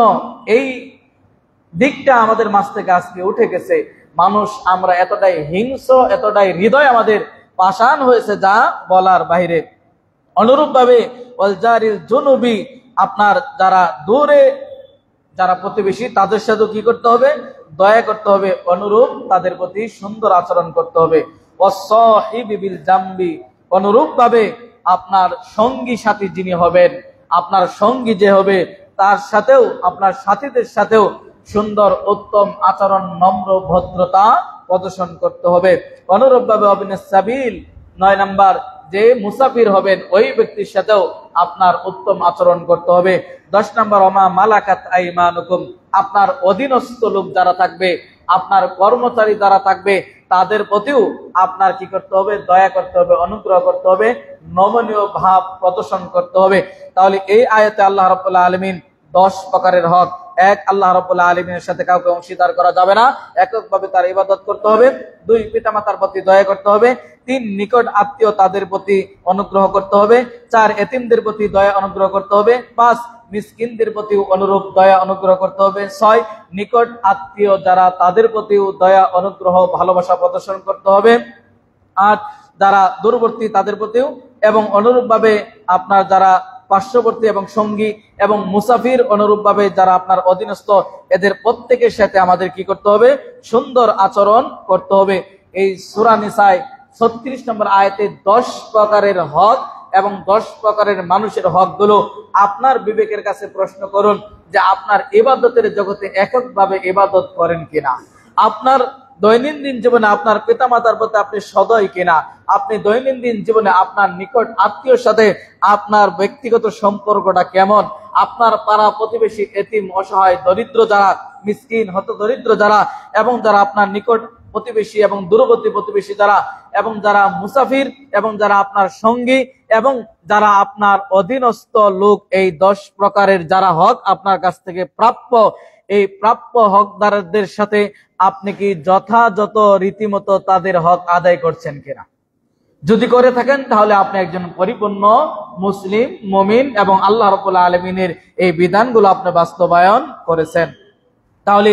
এই দিকটা আমাদের মাঝ থেকে আজকে উঠে গেছে। মানুষ আমরা এতটাই হিংস্র, এতটাই হৃদয় আমাদের পাষাণ হয়েছে যা বলার বাইরে। অনুরূপভাবে ওয়ালজারিল জুনুবি, আপনার যারা দূরে যারা প্রতিবেশী তাদের সাথে কি করতে হবে, দয়া করতে হবে, অনুরূপ তাদের প্রতি সুন্দর আচরণ করতে হবে। ওয়াসসাহিবি বিল জামবি, অনুরূপভাবে আপনার সঙ্গী সাথী যিনি হবেন, আপনার সঙ্গী যে হবে তার সাথেও, আপনার সাথীদের সাথেও সুন্দর উত্তম আচরণ, নম্র ভদ্রতা প্রদর্শন করতে হবে। অনুরূপভাবে অবিনাস সাবিল, 9 নাম্বার, যে মুসাফির হবেন ওই ব্যক্তির সাথেও আপনার উত্তম আচরণ করতে হবে। 10 নাম্বার, ওমা মালাকাত আইমানুকুম, আপনার অধীনস্থ লোক যারা থাকবে, আপনার কর্মচারী যারা থাকবে তাদের প্রতিও আপনার কি করতে হবে, দয়া করতে হবে, অনুগ্রহ করতে হবে, নমনীয় ভাব প্রদর্শন করতে হবে। তাহলে এই আয়াতে আল্লাহ রাব্বুল আলামিন 10 প্রকারের হক। 1, আল্লাহ রাব্বুল আলামিনের সাথে কাউকে অংশীদার করা যাবে না, এককভাবে তার ইবাদত করতে হবে। 2, পিতামাতার প্রতি দয়া করতে হবে। 3, নিকট আত্মীয় তাদের প্রতি অনুগ্রহ করতে হবে। 4, এতিমদের প্রতি দয়া অনুগ্রহ করতে হবে। 5, মিসকিনদের প্রতি অনুরূপ দয়া অনুগ্রহ করতে হবে। 6, নিকট আত্মীয় যারা তাদের প্রতিও দয়া অনুগ্রহ ভালোবাসা প্রদর্শন করতে হবে। 8, যারা দূরবর্তী তাদের প্রতিও, এবং অনুরূপভাবে আপনার যারা পার্শ্ববর্তী এবং সঙ্গী এবং মুসাফির অনুরূপভাবে যারা আপনার অধীনস্থ, এদের প্রত্যেকের সাথে আমাদের কি করতে হবে? সুন্দর আচরণ করতে হবে। এই সূরা নিসায় 36 নম্বর আয়াতে 10 প্রকারের হক এবং 10 প্রকারের মানুষের হকগুলো আপনার বিবেকের কাছে প্রশ্ন করুন যে আপনার ইবাদতের জগতে এককভাবে ইবাদত করেন কিনা, আপনার দৈনন্দিন জীবনে আপনার পিতামাতার প্রতি আপনি সদয় কিনা, আপনি দৈনন্দিন জীবনে আপনার নিকট আত্মীয়র সাথে আপনার ব্যক্তিগত সম্পর্কটা কেমন, আপনার পাড়া প্রতিবেশী, এতিম, অসহায়, দরিদ্র যারা, মিসকিন, হতদরিদ্র যারা, এবং যারা আপনার নিকট প্রতিবেশী এবং দূরবর্তী প্রতিবেশী যারা, এবং যারা মুসাফির, এবং যারা আপনার সঙ্গী, এবং যারা আপনার অধীনস্থ লোক, এই 10 প্রকারের যারা হক আপনার কাছ থেকে প্রাপ্য, এই প্রাপ্য হকদারদের সাথে আপনি কি যথাযথ রীতিমতো তাদের হক আদায় করছেন কিনা? যদি করে থাকেন তাহলে আপনি একজন পরিপূর্ণ মুসলিম, মুমিন, এবং আল্লাহ রাব্বুল আলামিনের এই বিধানগুলো আপনি বাস্তবায়ন করেছেন। তাহলে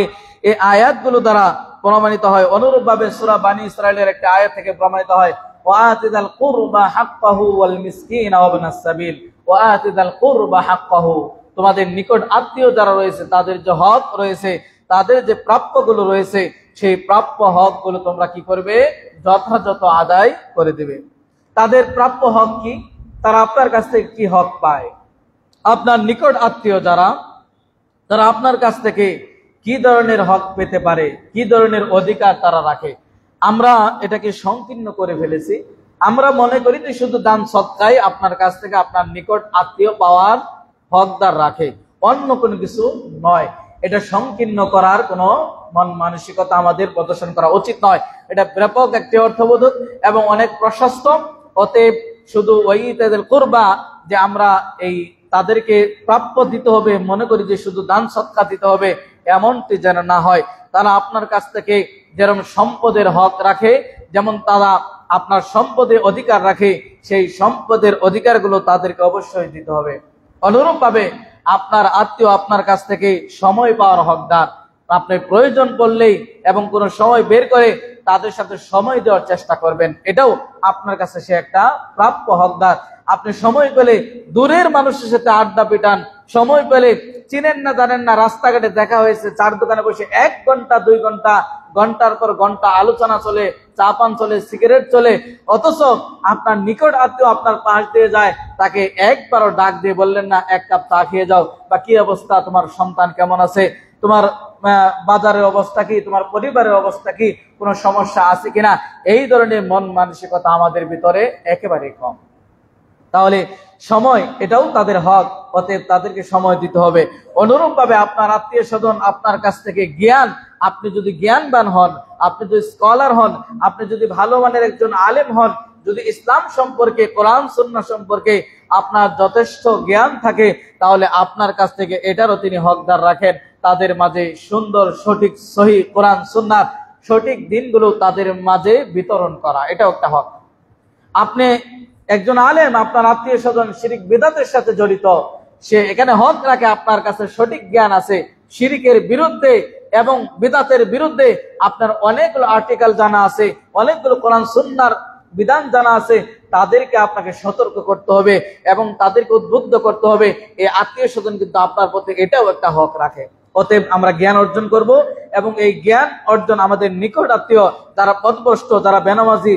এই আয়াতগুলো দ্বারা প্রমাণিত হয়। অনুরূপভাবে সূরা বানী ইসরাঈলের একটা আয়াত থেকে প্রমাণিত হয়, ওয়াআতিদাল কুরবা হাক্কাহু ওয়াল মিসকিনা ওয়া ইবনাস সাবিল, ওয়াআতিদাল কুরবা হাক্কাহু, তোমাদের নিকট আত্মীয় যারা রয়েছে তাদের যে হক রয়েছে, তাদের যে প্রাপ্যগুলো রয়েছে, সেই প্রাপ্য হকগুলো তোমরা কি করবে? যথাযথ আদায় করে দেবে। তাদের প্রাপ্য হক কি? তারা আপনার কাছ থেকে কি হক পায়? আপনার নিকট আত্মীয় যারা, তারা আপনার কাছ থেকে কি ধরনের হক পেতে পারে, কি ধরনের অধিকার তারা রাখে? আমরা এটাকে সংকীর্ণ করে ফেলেছি। আমরা মনে করি যে শুধু দান সদকাই আপনার কাছ থেকে আপনার নিকট আত্মীয় পাওয়ার হকদার রাখে, অন্য কোনো কিছু নয়। এটা সংকীর্ণ করার কোনো মন মানসিকতা আমাদের প্রদর্শন করা উচিত নয়। এটা ব্যাপক একটি অর্থবোধক এবং অনেক প্রশস্ত। অতএব শুধু ওয়াইতাদিল কুরবা, যে আমরা এই তাদেরকে প্রাপ্য দিতে হবে মনে করি যে শুধু দান সদকা দিতে হবে, এমনটি যেন না হয়। তারা আপনার কাছ থেকে যেরকম সম্পদের হক রাখে, যেমন তারা আপনার সম্পদে অধিকার রাখে, সেই সম্পদের অধিকারগুলো তাদেরকে অবশ্যই দিতে হবে। অনুরূপভাবে আপনার আত্মীয় আপনার কাছ থেকে সময় পাওয়ার হকদার। আপনি প্রয়োজন পড়লেই এবং কোনো সময় বের করে তাদের সাথে সময় দেওয়ার চেষ্টা করবেন, এটাও আপনার কাছে সে একটা প্রাপ্য হকদার। আপনি সময় পেলে দূরের মানুষের সাথে আড্ডা পিটান, সময় পেলে চিনেন না জানেন না রাস্তাঘাটে দেখা হয়েছে, চার দোকানে বসে 1 ঘন্টা 2 ঘন্টা, ঘন্টার পর ঘন্টা আলোচনা চলে, চা পান চলে, সিগারেট চলে, অথচ আপনার নিকট আত্মীয় আপনার পাশ দিয়ে যায়, তাকে একবারও ডাক দিয়ে বললেন না 1 কাপ চা খেয়ে যাও, বা কি অবস্থা, তোমার সন্তান কেমন আছে, তোমার বাজারের অবস্থা কি, তোমার পরিবারের অবস্থা কি, কোনো সমস্যা আছে কিনা, এই ধরনের মন মানসিকতা আমাদের ভিতরে একেবারেই কম। তাহলে সময় এটাও তাদের হক, অতএব তাদেরকে সময় দিতে হবে। অনুরূপভাবে আপনার আত্মীয় স্বজন আপনার কাছ থেকে জ্ঞান, আপনি যদি জ্ঞানবান হন, আপনি যদি স্কলার হন, আপনি যদি ভালো মানের একজন আলেম হন, যদি ইসলাম সম্পর্কে, কোরআন সুন্নাহ সম্পর্কে আপনার যথেষ্ট জ্ঞান থাকে, তাহলে আপনার কাছ থেকে এটারও তিনি হকদার রাখেন, তাদের মাঝে সুন্দর সঠিক সহি কোরআন সুন্নাহর সঠিক দিনগুলো তাদের মাঝে বিতরণ করা, এটাও একটা হক। আপনি একজন আলেম, আপনার আত্মীয় স্বজন শিরিক বিদআতের সাথে জড়িত, সে এখানে হক রাখে, আপনার কাছে সঠিক জ্ঞান আছে, শিরিকের বিরুদ্ধে এবং বিদআতের বিরুদ্ধে আপনার অনেকগুলো আর্টিকেল জানা আছে, অনেকগুলো কোরআন সুন্নাহর বিধান জানা আছে, তাদেরকে আপনাকে সতর্ক করতে হবে এবং তাদেরকে উদ্বুদ্ধ করতে হবে। এই আত্মীয় স্বজন কিন্তু আপনার প্রতি এটাও একটা হক রাখে। অতএব আমরা জ্ঞান অর্জন করব এবং এই জ্ঞান অর্জন আমাদের নিকট আত্মীয় যারা পথভ্রষ্ট, যারা বেনামাজি,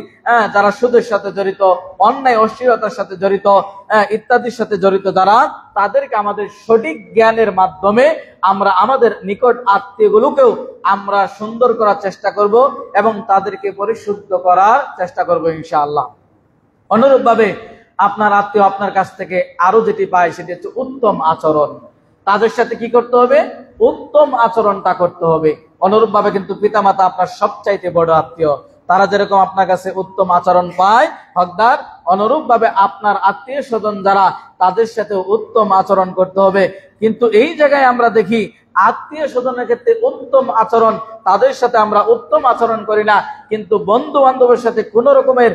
যারা সুদের সাথে জড়িত, অন্যায় অশ্লীলতার সাথে জড়িত, ইত্যাদির সাথে জড়িত যারা, তাদেরকে আমাদের সঠিক জ্ঞানের মাধ্যমে আমরা আমাদের নিকট আত্মীয়গুলোকেও আমরা সুন্দর করার চেষ্টা করব এবং তাদেরকে পরিশুদ্ধ করার চেষ্টা করব ইনশাআল্লাহ। অনুরূপভাবে আপনার আত্মীয় আপনার কাছ থেকে আরো যেটি পায় সেটি হচ্ছে উত্তম আচরণ। তাদের সাথে কি করতে হবে? উত্তম আচরণটা করতে হবে। অনুরূপভাবে কিন্তু পিতামাতা আপনার সবচাইতে বড় আত্মীয়, তারা যেরকম আপনার কাছে উত্তম আচরণ পায় হকদার, অনুরূপভাবে আপনার আত্মীয় স্বজন যারা, তাদের সাথে উত্তম আচরণ করতে হবে। কিন্তু এই জায়গায় আমরা দেখি আত্মীয় স্বজনের ক্ষেত্রে উত্তম আচরণ, তাদের সাথে আমরা উত্তম আচরণ করি না, কিন্তু বন্ধু বান্ধবের সাথে কোন রকমের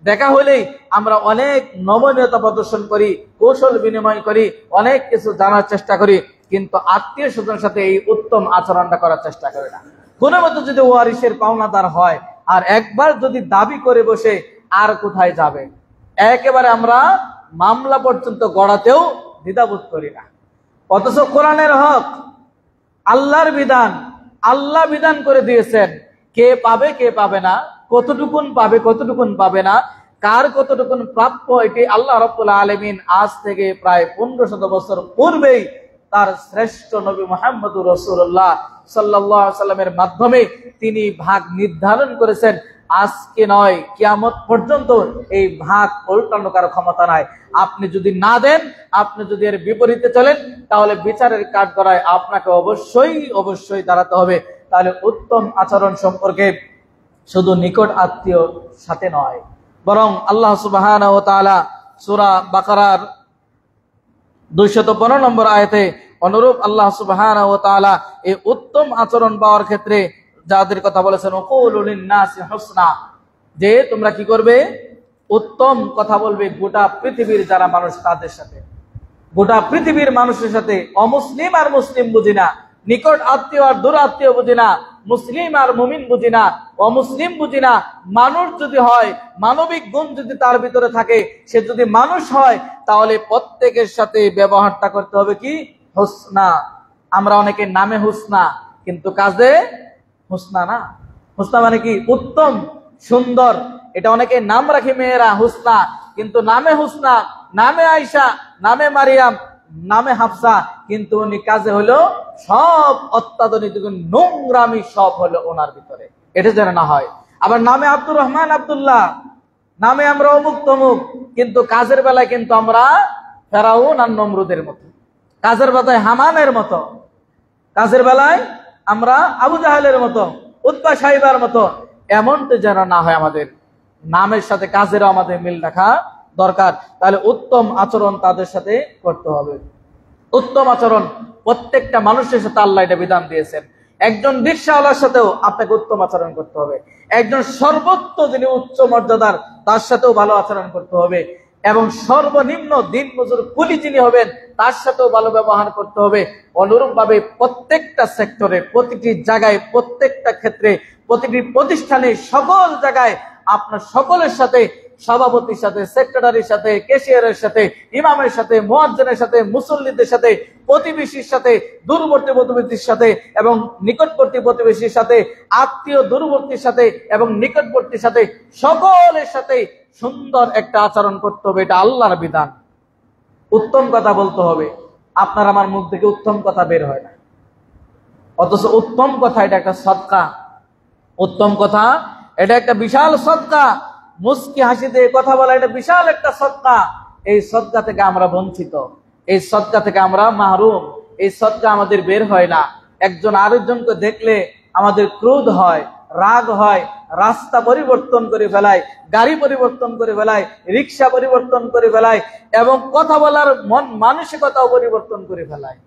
দেখা হলেই আমরা অনেক নমনীয়তা প্রদর্শন করি, কৌশল বিনিময় করি, অনেক কিছু জানার চেষ্টা করি, কিন্তু আত্মীয় স্বজনের সাথে এই উত্তম আচরণটা করার চেষ্টা করি না। কোনো মতো যদি ওয়ারিসের পাওনাদার হয় আর একবার যদি দাবি করে বসে, আর কোথায় যাবে, একেবারে আমরা মামলা পর্যন্ত গড়াতেও দ্বিধাবোধ করি না। অথচ কোরআনের হক, আল্লাহর বিধান, আল্লাহ বিধান করে দিয়েছেন কে পাবে কে পাবে না, কতটুকুন পাবে কতটুকুন পাবে না, কার কতটুকুন প্রাপ্য, এটি আল্লাহ রাব্বুল আলামিন আজ থেকে প্রায় 1500 বছর পূর্বেই তার শ্রেষ্ঠ নবী মুহাম্মদুর রাসূলুল্লাহ সাল্লাল্লাহু আলাইহি সাল্লামের মাধ্যমে তিনি ভাগ নির্ধারণ করেছেন। আজকে নয়, কিয়ামত পর্যন্ত এই ভাগ উল্টানো কারো ক্ষমতা নাই। আপনি যদি না দেন, আপনি যদি এর বিপরীতে চলেন, তাহলে বিচারের কাঠগড়ায় আপনাকে অবশ্যই অবশ্যই দাঁড়াতে হবে। তাহলে উত্তম আচরণ সম্পর্কে শুধু নিকট আত্মীয় সাথে নয়, বরং আল্লাহ সুবহানাহু ওয়া তাআলা সূরা বাকারার 215 নম্বর আয়াতে অনুরূপ আল্লাহ সুবহানাহু ওয়া তাআলা এই উত্তম আচরণ পাওয়ার ক্ষেত্রে যাদের কথা বলেছেন, ওয়াকুলু লিন-নাসি হুসনা, যে তোমরা কি করবে, উত্তম কথা বলবে গোটা পৃথিবীর যারা মানুষ তাদের সাথে, গোটা পৃথিবীর মানুষের সাথে। অমুসলিম আর মুসলিম বুঝি না, নিকট আত্মীয় আর দূর আত্মীয় বুঝি না, মুসলিম আর মুমিন বুঝি না, অমুসলিম বুঝি না। মানুষ যদি হয়, মানবিক গুণ যদি তার ভিতরে থাকে, সে যদি মানুষ হয়, তাহলে প্রত্যেকের সাথে ব্যবহারটা করতে হবে কি, হুসনা। আমরা অনেকে নামে হুসনা কিন্তু কাজে হুসনা না। হুসনা মানে কি, উত্তম, সুন্দর। এটা অনেকে নাম রাখে মেয়েরা হুসনা, কিন্তু নামে হুসনা, নামে আয়েশা, নামে মারিয়াম, নামে হাফসা, কিন্তু উনি কাজে হলো সব অত্যাধুনিক নোংরামি সব হলো ওনার ভিতরে। এটা যেন না হয়। আবার নামে আব্দুর রহমান, আব্দুল্লাহ, নামে আমরা অমুক তমুক, কিন্তু কাজের বেলায় কিন্তু আমরা ফেরাউন আর নমরুদের মতো, কাজের বেলায় হামানের মতো, কাজের বেলায় আমরা আবু জাহেলের মতো, উতবা সাইবার মতো। এমনটা যেন না হয়। আমাদের নামের সাথে কাজেরও আমাদের মিল রাখা দরকার। তাহলে উত্তম আচরণ তাদের সাথে করতে হবে। উত্তম আচরণ প্রত্যেকটা মানুষের সাথে আল্লাহ এটা বিধান দিয়েছেন। একজন রিকশাওয়ালার সাথেও আপনাকে উত্তম আচরণ করতে হবে। একজন সর্বোচ্চ যিনি উচ্চ মর্যাদার, তার সাথেও ভালো আচরণ করতে হবে। এবং সর্বনিম্ন দিন মজুর কুলি যিনি হবেন, তার সাথেও ভালো ব্যবহার করতে হবে। অনুরূপ ভাবে প্রত্যেকটা সেক্টরে, প্রতিটি জায়গায়, প্রত্যেকটা ক্ষেত্রে, প্রতিটি প্রতিষ্ঠানে, সকল জায়গায় আপনার সকলের সাথে, সভাপতির সাথে, সেক্রেটারির সাথে, ক্যাশিয়ারের সাথে, ইমামের সাথে, মুয়াজ্জিনের সাথে, মুসল্লিদের সাথে, প্রতিবেশীর সাথে, দূরবর্তী প্রতিবেশীর সাথে এবং নিকটবর্তী প্রতিবেশীর সাথে, আত্মীয় দূরবর্তীর সাথে এবং নিকটবর্তীর সাথে, সকলের সাথে সুন্দর একটা আচরণ করতে হবে। এটা আল্লাহর বিধান। উত্তম কথা বলতে হবে। আপনার আমার মুখ থেকে উত্তম কথা বের হয় না, অথচ উত্তম কথা এটা একটা সদকা। উত্তম কথা এটা একটা বিশাল সদকা। মুস্কি হাসি দিয়ে কথা বলা এটা বিশাল একটা সদকা। এই সদকা থেকে আমরা বঞ্চিত, এই সদকা থেকে আমরা মাহরুম। এই সদকা আমাদের বের হয় না। একজন আরেকজনকে দেখলে আমাদের ক্রোধ হয়, রাগ হয়, রাস্তা পরিবর্তন করে ফেলায়, গাড়ি পরিবর্তন করে ফেলায়, রিক্সা পরিবর্তন করে ফেলায় এবং কথা বলার মন মানসিকতাও পরিবর্তন করে ফেলায়।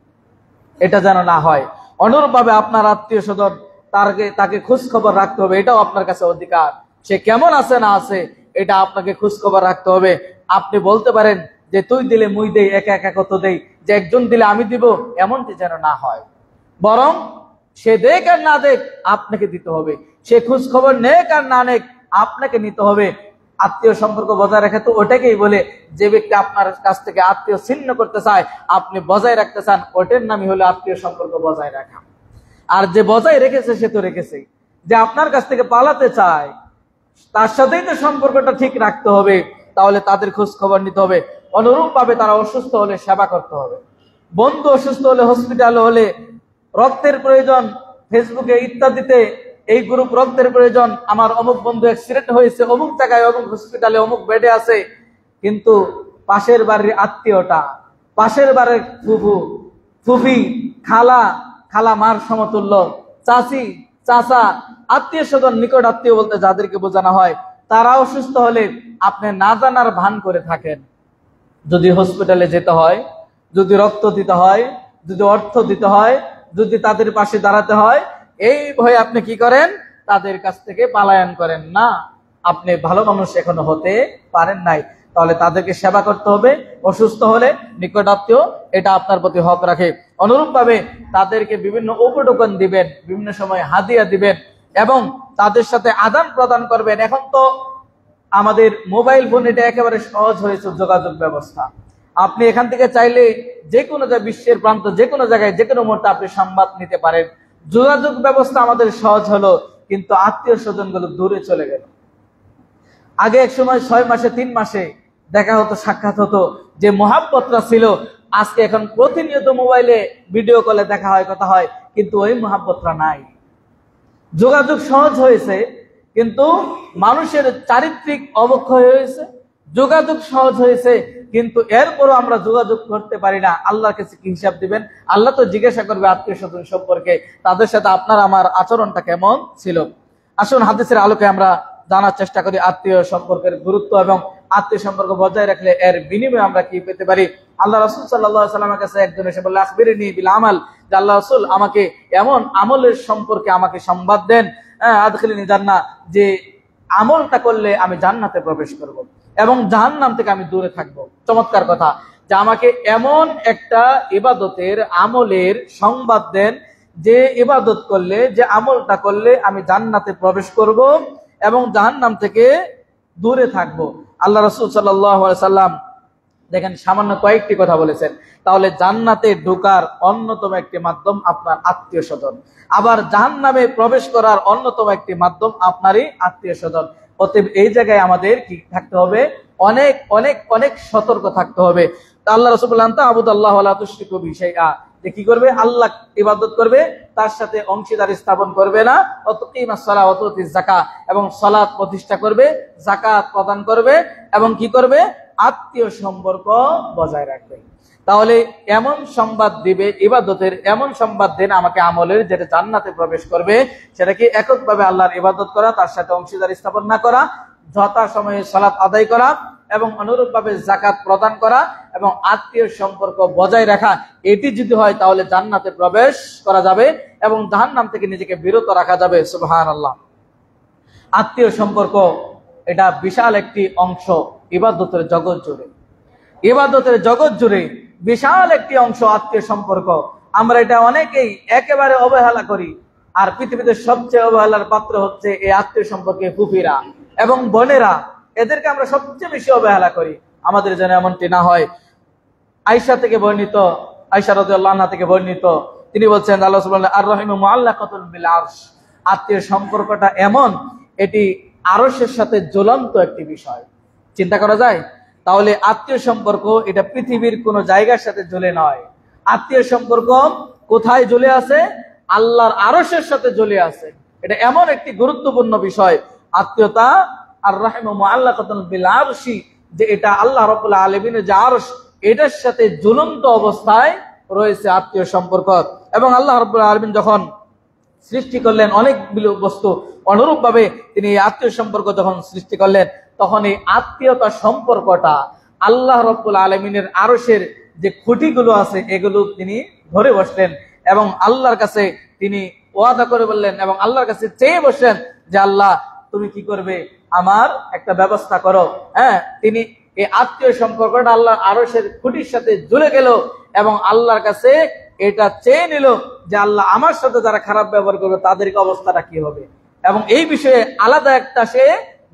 এটা যেন না হয়। অনুরূপভাবে আপনার আত্মীয় স্বজন, তাকে খোঁজ খবর রাখতে হবে। এটাও আপনার কাছে অধিকার। সে কেমন আছে না আছে এটা আপনাকে খোঁজ খবর রাখতে হবে। আপনি বলতে পারেন যে তুই দিলে মুই দেই, একা একা কত দেই, যে একজন দিলে আমি দিব, এমনটি যেন না হয়। বরং সে দেখ আর না দেখ, আপনাকে দিতে হবে। সে খোঁজ খবর নেক আর না নেক, আপনাকে নিতে হবে। আত্মীয় সম্পর্ক বজায় রাখে তো ওটাকেই বলে, যে ব্যক্তি আপনার কাছ থেকে আত্মীয় ছিন্ন করতে চায়, আপনি বজায় রাখতে চান, ওটার নামই হলো আত্মীয় সম্পর্ক বজায় রাখা। আর যে বজায় রেখেছে সে তো রেখেছে। যে আপনার কাছ থেকে পালাতে চায়, তার সাথেই তো সম্পর্কটা ঠিক রাখতে হবে। তাহলে তাদের খোঁজ খবর নিতে হবে। অনুরূপ ভাবে তারা অসুস্থ হলে সেবা করতে হবে। বন্ধু অসুস্থ হলে, হসপিটালে হলে, রক্তের প্রয়োজন, ফেসবুকে ইত্যাদিতে এই গ্রুপ রক্তের প্রয়োজন, আমার অমুক বন্ধু অ্যাক্সিডেন্ট হয়েছে অমুক জায়গায়, অমুক হসপিটালে, অমুক বেডে আছে, কিন্তু পাশের বাড়ির আত্মীয়টা, পাশের বাড়ির ফুফু, ফুফি, খালা, খালা মার সমতুল্য, চাচি, চাচা, আত্মীয় স্বজন, নিকট আত্মীয় বলতে যাদেরকে বোঝানো হয়, তারা অসুস্থ হলে আপনি না জানার ভান করে থাকেন। যদি হসপিটালে যেতে হয়, যদি রক্ত দিতে হয়, যদি অর্থ দিতে হয়, যদি তাদের পাশে দাঁড়াতে হয়, এই ভয়ে আপনি কি করেন? তাদের কাছ থেকে পালায়ন করেন না। আপনি ভালো মানুষ এখনো হতে পারেন নাই, তাহলে তাদেরকে সেবা করতে হবে। অসুস্থ হলে নিকট আত্মীয় এটা আপনার প্রতি হক রাখে। অনুরূপ ভাবে তাদেরকে বিভিন্ন উপটোকন দিবেন, বিভিন্ন সময় হাদিয়া দিবেন এবং তাদের সাথে আদান প্রদান করবেন। এখন তো আমাদের মোবাইল ফোন এটা একেবারে সহজ হয়েছে যোগাযোগ ব্যবস্থা। আপনি এখান থেকে চাইলে যে কোনো বিশ্বের প্রান্ত যে কোনো জায়গায় যে কোনো মুহূর্তে আপনি সংবাদ নিতে পারেন। যোগাযোগ ব্যবস্থা আমাদের সহজ হলো, কিন্তু আত্মীয় স্বজন গুলো দূরে চলে গেল। আগে এক সময় 6 মাসে 3 মাসে দেখা হতো, সাক্ষাৎ হতো, যে মহাব্বতটা ছিল, আজকে এখন প্রতিনিয়ত মোবাইলে ভিডিও কলে দেখা হয়, কথা হয়, কিন্তু ওই মহাব্বতটা নাই। যোগাযোগ সহজ হয়েছে, কিন্তু মানুষের চারিত্রিক অবক্ষয় হয়েছে। যোগাযোগ সহজ হয়েছে, কিন্তু এরপরও আমরা যোগাযোগ করতে পারি না। আল্লাহর কাছে কি হিসাব দিবেন? আল্লাহ তো জিজ্ঞাসা করবে আত্মীয় স্বজন সম্পর্কে, তাদের সাথে আপনার আমার আচরণটা কেমন ছিল। আসুন হাদিসের আলোকে আমরা জানার চেষ্টা করি আত্মীয় সম্পর্কের গুরুত্ব এবং আত্মীয় সম্পর্ক বজায় রাখলে এর বিনিময়ে আমরা কি পেতে পারি। আল্লাহ রাসূল সাল্লাল্লাহু আলাইহি ওয়াসাল্লামের কাছে একজন এসে বলল, আখবিরনি বিল আমাল, যে আল্লাহ রাসূল আমাকে এমন আমলের সম্পর্কে আমাকে সংবাদ দেন, আদখিলনি জান্নাহ, যে আমলটা করলে আমি জান্নাতে প্রবেশ করব এবং জাহান্নাম থেকে আমি দূরে থাকব। চমৎকার কথা, যে আমাকে এমন একটা ইবাদতের আমলের সংবাদ দেন যে ইবাদত করলে, যে আমলটা করলে আমি জান্নাতে প্রবেশ করব এবং জাহান্নাম থেকে দূরে থাকব। আল্লাহ রাসূল সাল্লাল্লাহু আলাইহি সাল্লাম দেখেন সামান্য কয়েকটি কথা বলেছেন। তাহলে জান্নাতে ঢোকার অন্যতম একটি মাধ্যম আপনার আত্মীয় স্বজন, আবার জাহান্নামে প্রবেশ করার অন্যতম একটি মাধ্যম আপনারই আত্মীয় স্বজন। অতএব এই জায়গায় আমাদের কি থাকতে হবে? অনেক অনেক অনেক সতর্ক থাকতে হবে। আল্লাহ রাসূল বলেন, তা'বুদাল্লাহ ওয়া লা তুশরিকু বিহি শাইআ, যে কি করবে? আল্লাহ ইবাদত করবে, তার সাথে অংশীদারি স্থাপন করবে না। ওয়া তুকিমাস সালাহ ওয়া তুতিজ যাকাত, এবং সালাত প্রতিষ্ঠা করবে, যাকাত প্রদান করবে, এবং কি করবে? আত্মীয় সম্পর্ক বজায় রাখবে। তাহলে এমন সংবাদ দিবে, ইবাদতের এমন সংবাদ দেন আমাকে আমলের, যেটা জান্নাতে প্রবেশ করবে। সেটা কি? এককভাবে আল্লাহর ইবাদত করা, তার সাথে অংশীদারি স্থাপন না করা, যথাসময়ে সালাত আদায় করা, এবং অনুরূপভাবে যাকাত প্রদান করা, এবং আত্মীয় সম্পর্ক বজায় রাখা। এটি যদি হয় তাহলে জান্নাতে প্রবেশ করা যাবে এবং জাহান্নাম থেকে নিজেকে বিরত রাখা যাবে। সুবহানাল্লাহ। আত্মীয় সম্পর্ক এটা বিশাল একটি অংশ ইবাদতের জগৎ জুড়ে। ইবাদতের জগৎ জুড়ে বিশাল একটি অংশ আত্মীয় সম্পর্ক। আমরা এটা অনেকেই একেবারে অবহেলা করি। আর পৃথিবীতে সবচেয়ে অবহেলার পাত্র হচ্ছে এই আত্মীয় সম্পর্কে ফুফিরা এবং বোনেরা। এদেরকে আমরা সবচেয়ে বেশি অবহেলা করি। আমাদের যেন এমনটি না হয়। আয়েশা থেকে বর্ণিত, আয়েশা রাদিয়াল্লাহু আনহা থেকে বর্ণিত, তিনি বলছেন, আল্লাহ সুবহানাহু ওয়া তাআলা আর-রাহিমু মুআল্লাকাতুন বিল আরশ, আত্মীয় সম্পর্কটা এমন, এটি আরশের সাথে ঝুলন্ত একটি বিষয়। চিন্তা করা যায়? তাহলে আত্মীয় সম্পর্ক এটা পৃথিবীর কোন জায়গার সাথে ঝুলে নয়। আত্মীয় সম্পর্ক কোথায় ঝুলে আছে? আল্লাহর আরশের সাথে ঝুলে আছে। এটা এমন একটি গুরুত্বপূর্ণ বিষয় আত্মীয়তা। আর-রাহিমু মুআল্লাকাতুন বিল আরশি, যে এটা আল্লাহ রাব্বুল আলামিনের যে আরশ, এটার সাথে ঝুলন্ত অবস্থায় রয়েছে আত্মীয় সম্পর্ক। এবং আল্লাহ রাব্বুল আলামিন যখন সৃষ্টি করলেন অনেকগুলো বস্তু, অনুরূপভাবে তিনি আত্মীয় সম্পর্ক যখন সৃষ্টি করলেন, তখন এই আত্মীয়তা সম্পর্কটা আল্লাহ রাব্বুল আলামিনের আরশের যে খুঁটিগুলো আছে এগুলো তিনি ধরে বসলেন এবং আল্লাহর কাছে তিনি ওয়াদা করে বললেন এবং আল্লাহর কাছে চেয়ে বসলেন যে আল্লাহ তুমি কি করবে? আমার একটা ব্যবস্থা করো। তিনি এই আত্মীয় সম্পর্কটা আল্লাহর আরশের খুঁটির সাথে ঝুলে গেল এবং আল্লাহর কাছে এটা চেয়ে নিল যে আল্লাহ আমার সাথে যারা খারাপ ব্যবহার করবে তাদেরকে অবস্থাটা কি হবে। এবং এই বিষয়ে আলাদা একটা সে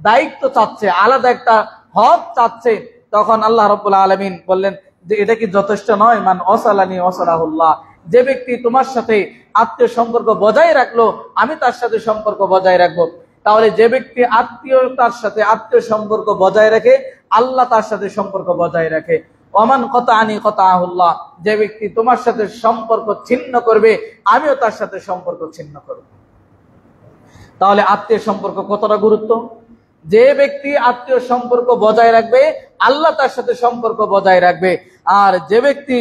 দায়িত্ব চাচ্ছে, আলাদা একটা হক চাচ্ছে। তখন আল্লাহ রাব্বুল আলামিন বললেন যে এটা কি যথেষ্ট নয়? মান ওয়াসালানি ওয়াসালাহুল্লাহ, যে ব্যক্তি তোমার সাথে আত্মীয় সম্পর্ক বজায় রাখলো আমি তার সাথে সম্পর্ক বজায় রাখবো। তাহলে যে ব্যক্তি আত্মীয়তার সাথে আত্মীয় সম্পর্ক বজায় রাখে আল্লাহ তার সাথে সম্পর্ক বজায় রাখে। ওমান কতাআনি কতাআহুল্লাহ, যে ব্যক্তি তোমার সাথে সম্পর্ক ছিন্ন করবে আমিও তার সাথে সম্পর্ক ছিন্ন করব। তাহলে আত্মীয় সম্পর্ক কতটা গুরুত্ব। যে ব্যক্তি আত্মীয় সম্পর্ক বজায় রাখবে আল্লাহ তার সাথে সম্পর্ক বজায় রাখবে, আর যে ব্যক্তি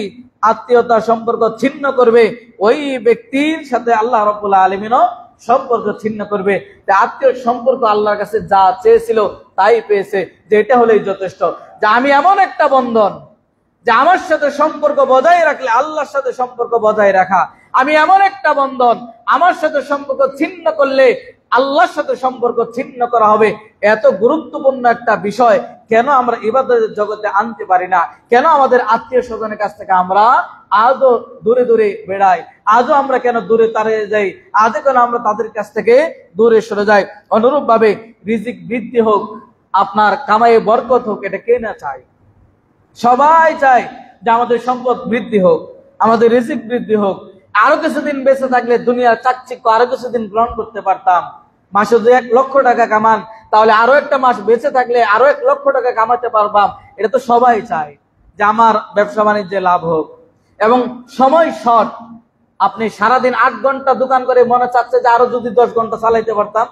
আত্মীয়তার সম্পর্ক ছিন্ন করবে ওই ব্যক্তির সাথে আল্লাহ রাব্বুল আলামিনও সম্পর্ক ছিন্ন করবে। আত্মীয় সম্পর্ক আল্লাহর কাছে যা চেয়েছিল তাই পেয়েছে, যে এটা হলেই যথেষ্ট। যে আমি এমন একটা বন্ধন যে আমার সাথে সম্পর্ক বজায় রাখলে আল্লাহর সাথে সম্পর্ক বজায় রাখা, আমি এমন একটা বন্ধন আমার সাথে সম্পর্ক ছিন্ন করলে আল্লাহর সাথে সম্পর্ক ছিন্ন করা হবে। এত গুরুত্বপূর্ণ একটা বিষয় কেন আমরা ইবাদতের জগতে আনতে পারি না? কেন আমাদের আত্মীয় স্বজনের কাছ থেকে আমরা আজও দূরে দূরে বেড়াই? আজও আমরা কেন দূরে তাড়িয়ে যাই? আজও কেন আমরা তাদের কাছ থেকে দূরে সরে যাই? অনুরূপ ভাবে রিজিক বৃদ্ধি হোক, আপনার কামাইয়ে বরকত হোক, এটা কে না চায়? সবাই চায় যে আমাদের সম্পদ বৃদ্ধি হোক, আমাদের রিজিক বৃদ্ধি হোক। আরো কিছুদিন বেঁচে থাকলে দুনিয়ার চাকচিক্য আরো কিছুদিন গ্রহণ করতে পারতাম। মাসে যদি 1 লক্ষ টাকা কামান, তাহলে আরো একটা মাস বেঁচে থাকলে আরো 1 লক্ষ টাকা কামাতে পারবাম। এটা তো সবাই চায় যে আমার ব্যবসা বাণিজ্যে লাভ হোক। এবং সময় শর্ট, আপনি সারাদিন 8 ঘন্টা দোকান করে মনে চাচ্ছে যে আরো যদি 10 ঘন্টা চালাইতে পারতাম,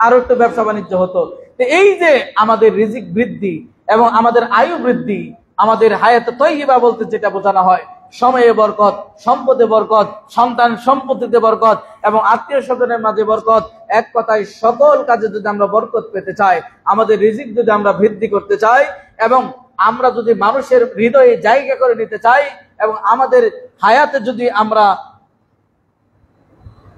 আরো একটু ব্যবসা বাণিজ্য হতো। তো এই যে আমাদের রিজিক বৃদ্ধি এবং আমাদের আয়ু বৃদ্ধি, আমাদের হায়াতে তয়্যিবা বলতে যেটা বোঝানো হয়, সময়ে বরকত, সম্পদে বরকত, সন্তান সম্পত্তিতে বরকত এবং আত্মীয় স্বজনের মাঝে বরকত। এক কথায় সকল কাজে যদি আমরা বরকত পেতে চাই, আমাদের রিজিক যদি আমরা বৃদ্ধি করতে চাই এবং আমরা যদি মানুষের হৃদয়ে জায়গা করে নিতে চাই এবং আমাদের হায়াতে যদি আমরা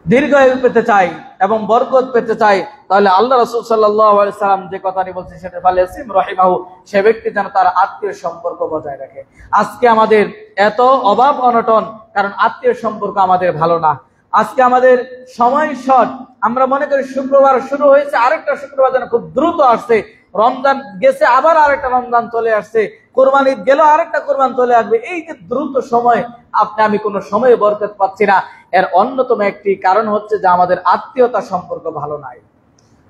দীর্ঘায়ু পেতে চাই এবং বরকত পেতে চাই, তাহলে আল্লাহ রাসূল সাল্লাল্লাহু আলাইহি সাল্লাম যে কথাটি বলছেন সেটা ফালিয়াসিম রাহিমাহু, সে ব্যক্তি যেন তার আত্মীয় সম্পর্ক বজায় রাখে। আজকে আমাদের এত অভাব অনটন, কারণ আত্মীয় সম্পর্ক আমাদের ভালো না। আজকে আমাদের সময় শর্ট, আমরা মনে করি শুক্রবার শুরু হয়েছে, আরেকটা শুক্রবার যেন খুব দ্রুত আসছে, রমজান গেছে আবার আরেকটা রমজান চলে আসছে, কোরবানি গেল আরেকটা কোরবান চলে আসবে। এই যে দ্রুত সময়, আমি কোনো সময়ে বরকত পাচ্ছি না। এর অন্যতম একটি কারণ হচ্ছে যে আমাদের আত্মীয়তা সম্পর্ক ভালো নাই।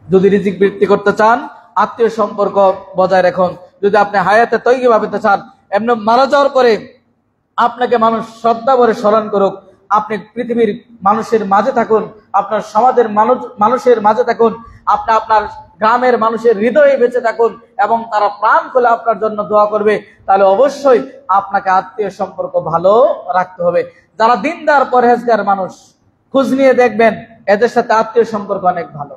যদি রিজিক বৃদ্ধি করতে চান, আত্মীয় সম্পর্ক বজায় রাখুন। যদি আপনি হায়াতে তয়্যিবা পেতে চান, এমনি মারা যাওয়ার পরে আপনাকে মানুষ শ্রদ্ধা ভরে স্মরণ করুক, আপনি পৃথিবীর মানুষের মাঝে থাকুন, আপনার সমাজের মানুষের মাঝে থাকুন, আপনি আপনার গ্রামের মানুষের হৃদয়ে বেঁচে থাকুন এবং তারা প্রাণ খুলে আপনার জন্য দোয়া করবে, তাহলে অবশ্যই আপনাকে আত্মীয় সম্পর্ক ভালো রাখতে হবে। যারা দিনদার পরহেজগার মানুষ, খোঁজ নিয়ে দেখবেন এদের সাথে আত্মীয় সম্পর্ক অনেক ভালো।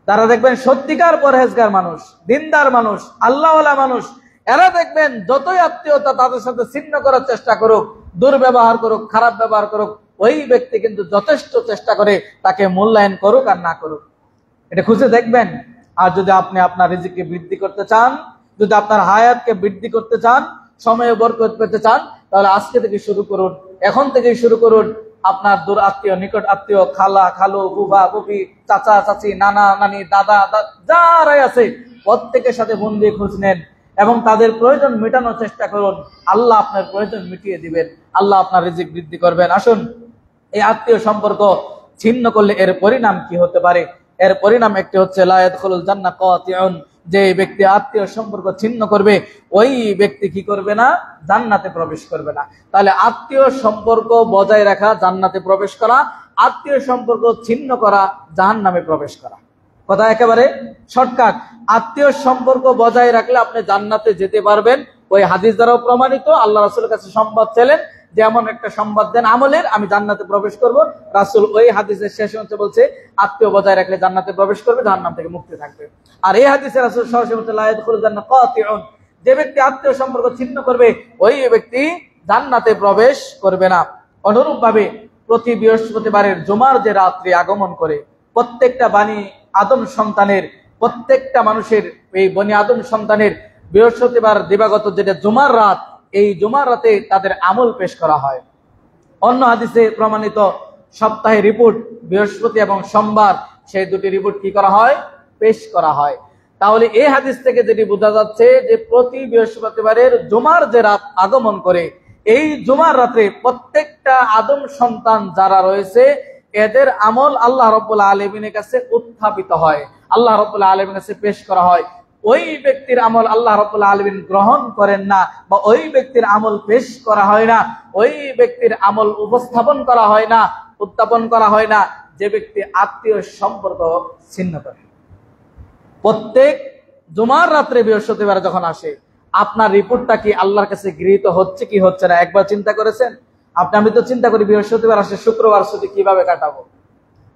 যারা দেখবেন সত্যিকার পরহেজগার মানুষ, দিনদার মানুষ, আল্লাহওয়ালা মানুষ, এরা দেখবেন যতই আত্মীয়তা তাদের সাথে ছিন্ন করার চেষ্টা করুক, দুর্ব্যবহার করুক, খারাপ ব্যবহার করুক, ওই ব্যক্তি কিন্তু যথেষ্ট চেষ্টা করে তাকে মূল্যায়ন করুক আর না করুক। এটা খুঁজে দেখবেন। আর যদি আপনি আপনার রিজিককে বৃদ্ধি করতে চান, যদি আপনার হায়াতকে বৃদ্ধি করতে চান, সময়ে বরকত পেতে চান, তাহলে আজকে থেকে শুরু করুন, এখন থেকেই শুরু করুন। আপনার দূর আত্মীয়, নিকট আত্মীয়, খালা খালু, বুবা বুবি, চাচা চাচি, নানা নানি, দাদা যারাই আছে, প্রত্যেকের সাথে মন দিয়ে খোঁজ নেন এবং তাদের প্রয়োজন মেটানোর চেষ্টা করুন। আল্লাহ আপনার প্রয়োজন মিটিয়ে দিবেন, আল্লাহ আপনার রিজিক বৃদ্ধি করবেন। আসুন, এই আত্মীয় সম্পর্ক ছিন্ন করলে এর পরিণাম কি হতে পারে? এর পরিণাম একটি হচ্ছে লা ইয়াদখুলুল জান্নাহ কাতিউন, যে ব্যক্তি আত্মীয় সম্পর্ক ছিন্ন করবে ওই ব্যক্তি কি করবে না? জান্নাতে প্রবেশ করবে না। তাহলে আত্মীয় সম্পর্ক বজায় রাখা জান্নাতে প্রবেশ করা, আত্মীয় সম্পর্ক ছিন্ন করা জাহান্নামে প্রবেশ করা। কথা একেবারে শর্টকাট। আত্মীয় সম্পর্ক বজায় রাখলে আপনি জান্নাতে যেতে পারবেন। ওই হাদিস দ্বারাও প্রমাণিত। আল্লাহ রাসূলের কাছে সংবাদ চাইলেন, যেমন একটা সংবাদ দেন আমলের, আমি জান্নাতে প্রবেশ করব। রাসূল ওই হাদিসের শেষে হচ্ছে বলছে আত্মীয় বজায় রাখলে জান্নাতে প্রবেশ করবে, জাহান্নাম থেকে মুক্তি থাকবে। আর এই হাদিসে রাসূল সরাসরি বলছে লা ইয়াদখুলুল জান্নাহ কাতিউন, যে ব্যক্তি আত্মীয় সম্পর্ক ছিন্ন করবে ওই ব্যক্তি জান্নাতে প্রবেশ করবে না। অনুরূপ ভাবে প্রতি বৃহস্পতিবারের জুমার যে রাত্রি আগমন করে, প্রত্যেকটা বানি আদম সন্তানের, প্রত্যেকটা মানুষের, এই বনি আদম সন্তানের বৃহস্পতিবার দিবাগত যেটা জুমার রাত, এই জুমার রাতে তাদের আমল পেশ করা হয়। অন্য হাদিসে প্রমাণিত সপ্তাহে রিপোর্ট বৃহস্পতি এবং সোমবার, সেই দুটি রিপোর্ট কি করা হয়? পেশ করা হয়। তাহলে এই হাদিস থেকে যেটি বোঝা যাচ্ছে যে প্রতি বৃহস্পতিবারের জুমার যে রাত আগমন করে, এই জুমার রাতে প্রত্যেকটা আদম সন্তান যারা রয়েছে এদের আমল আল্লাহ রাব্বুল আলামিনের কাছে উত্থাপিত হয়, আল্লাহ রাব্বুল আলামিনের কাছে পেশ করা হয়। ওই ব্যক্তির আমল আল্লাহ রাব্বুল আলামিন গ্রহণ করেন না, বা ওই ব্যক্তির আমল পেশ করা হয় না, ওই ব্যক্তির আমল উপস্থাপন করা হয় না, উত্থাপন করা হয় না, যে ব্যক্তি আত্মীয় সম্পর্ক ছিন্ন করে। প্রত্যেক জুমার রাত্রে বৃহস্পতিবার যখন আসে, আপনার রিপোর্টটা কি আল্লাহর কাছে গৃহীত হচ্ছে কি হচ্ছে না একবার চিন্তা করেছেন? আমি তো চিন্তা করি বৃহস্পতিবার আসে, শুক্রবার ছুটি কিভাবে কাটাবো,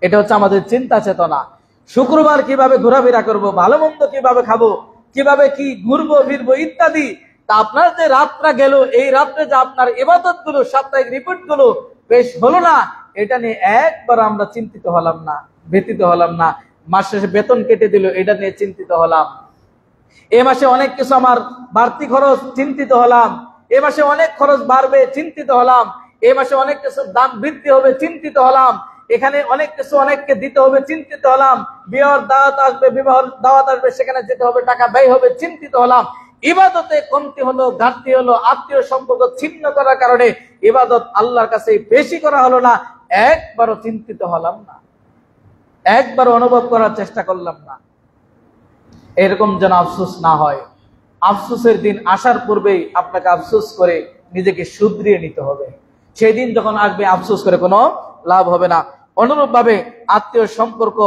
এটা হচ্ছে আমাদের চিন্তা চেতনা। শুক্রবার কিভাবে ঘোরাফেরা করব, ভালো মন্দ কিভাবে খাবো, কিভাবে কি ঘুরবো ফিরবো ইত্যাদি। তা আপনার যে রাতটা গেল, এই রাত্রে যে আপনার ইবাদত গুলো, সাপ্তাহিক রিপোর্ট গুলো পেশ হলো না, এটা নিয়ে একবার আমরা চিন্তিত হলাম না, ব্যতীত হলাম না। মাস শেষে বেতন কেটে দিল, এটা নিয়ে চিন্তিত হলাম। এ মাসে অনেক কিছু আমার বাড়তি খরচ, চিন্তিত হলাম। এ মাসে অনেক খরচ বাড়বে, চিন্তিত হলাম। এ মাসে অনেক কিছু দাম বৃদ্ধি হবে, চিন্তিত হলাম। এখানে অনেক কিছু অনেককে দিতে হবে, চিন্তিত হলাম। বিবাহের দাওয়াত আসবে, বিবাহের দাওয়াত আসবে, সেখানে যেতে হবে, টাকা ব্যয় হবে, চিন্তিত হলাম। ইবাদতে কমতি হলো, ঘাটতি হলো, আত্মীয় সম্পর্ক ছিন্ন করার কারণে ইবাদত আল্লাহর কাছে বেশি করা হলো না, একবারও চিন্তিত হলাম না, একবারও অনুভব করার চেষ্টা করলাম না। এরকম যেন আফসোস না হয়। আফসোসের দিন আসার পূর্বেই আপনাকে আফসোস করে নিজেকে শুধরিয়ে নিতে হবে। সেই দিন যখন আসবে আফসোস করে কোনো লাভ হবে না। অনুরূপ ভাবে আত্মীয় সম্পর্ক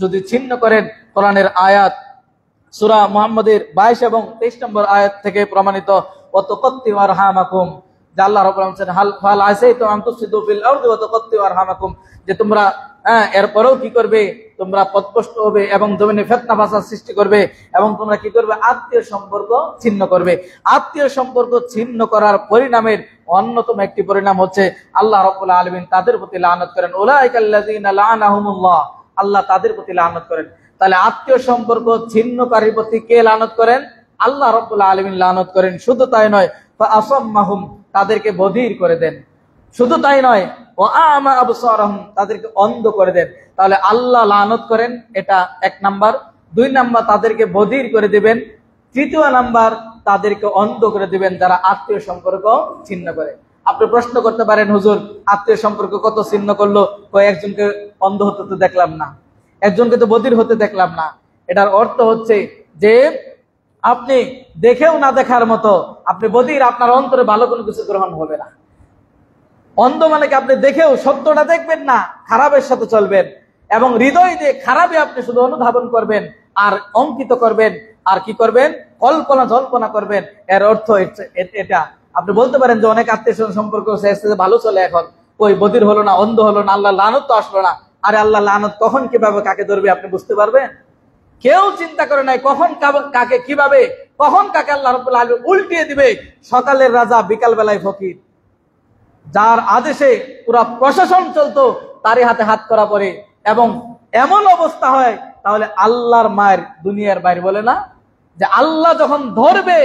যদি ছিন্ন করেন, কোরআনের আয়াত সূরা মুহাম্মদের 22 এবং 23 নম্বর আয়াত থেকে প্রমাণিত, ওয়া তুকাত্তিউ আরহামাকুম, যে আল্লাহ রাব্বুল আলামিন বলেন, হাল আসাইতুম আন তুফসিদু ফিল আরদি ওয়া তুকাত্তিউ আরহামাকুম, যে তোমরা এরপরেও কি করবে, তোমরা পথভ্রষ্ট হবে এবং জমিনে ফিতনা ফাসাদ সৃষ্টি করবে এবং তোমরা কি করবে, আত্মীয় সম্পর্ক ছিন্ন করবে। আত্মীয় সম্পর্ক ছিন্ন করার পরিণামের অন্যতম একটি পরিণাম হচ্ছে আল্লাহ রাব্বুল আলামিন তাদের প্রতি লানত করেন, উলাইকাল্লাযিনা লাআনাহুমুল্লাহ, আল্লাহ তাদের প্রতি লানত করেন। তাহলে আত্মীয় সম্পর্ক ছিন্নকারীর প্রতি কে লানত করেন? আল্লাহ রাব্বুল আলামিন লানত করেন। শুধু তাই নয়, ফাআসাম্মাহুম, তাদেরকে বধির করে দেন। শুধু তাই নয়, ওয়া আমা আবসারহুম, তাদেরকে অন্ধ করে দেন। তাহলে আল্লাহ লানত করেন, এটা এক নাম্বার। 2 নাম্বার, তাদেরকে বধির করে দিবেন। 3 নাম্বার, তাদেরকে অন্ধ করে দিবেন যারা আত্মীয় সম্পর্ক ছিন্ন করে। আপনি প্রশ্ন করতে পারেন, হুজুর আত্মীয় সম্পর্ক কত ছিন্ন করলো, একজনকে অন্ধ হতে তো দেখলাম না, একজনকে তো বধির হতে দেখলাম না। এটার অর্থ হচ্ছে যে আপনি দেখেও না দেখার মতো, আপনি বধির, আপনার অন্তরে ভালো কোনো কিছু গ্রহণ হবে না। অন্ধ মানে কি, আপনি দেখেও সত্যটা দেখবেন না, খারাপের সাথে চলবেন এবং হৃদয় দিয়ে খারাপই আপনি শুধু অনুধাবন করবেন আর অঙ্কিত করবেন আর কি করবেন, কল্পনা জল্পনা করবেন। এর অর্থ এটা। আপনি বলতে পারেন যে অনেক আত্মীয় সম্পর্ক ভালো চলে, এখন ওই বধির হলো না, অন্ধ হলো না, আল্লাহ লানত তো আসলো না। আরে আল্লাহ লানত কখন কিভাবে কাকে ধরবে আপনি বুঝতে পারবেন? কেউ চিন্তা করে নাই কখন কাকে কিভাবে, কখন কাকে আল্লাহ রাব্বুল আলামিন উল্টিয়ে দিবে। সকালের রাজা বিকাল বেলায় ফকির, যার আদেশে পুরা প্রশাসন চলতো তারই হাতে হাত করা পড়ে এবং এমন অবস্থা হয়, তাহলে আল্লাহর মায়ের দুনিয়ার বাইরে বলে না যে আল্লাহ যখন ধরবে,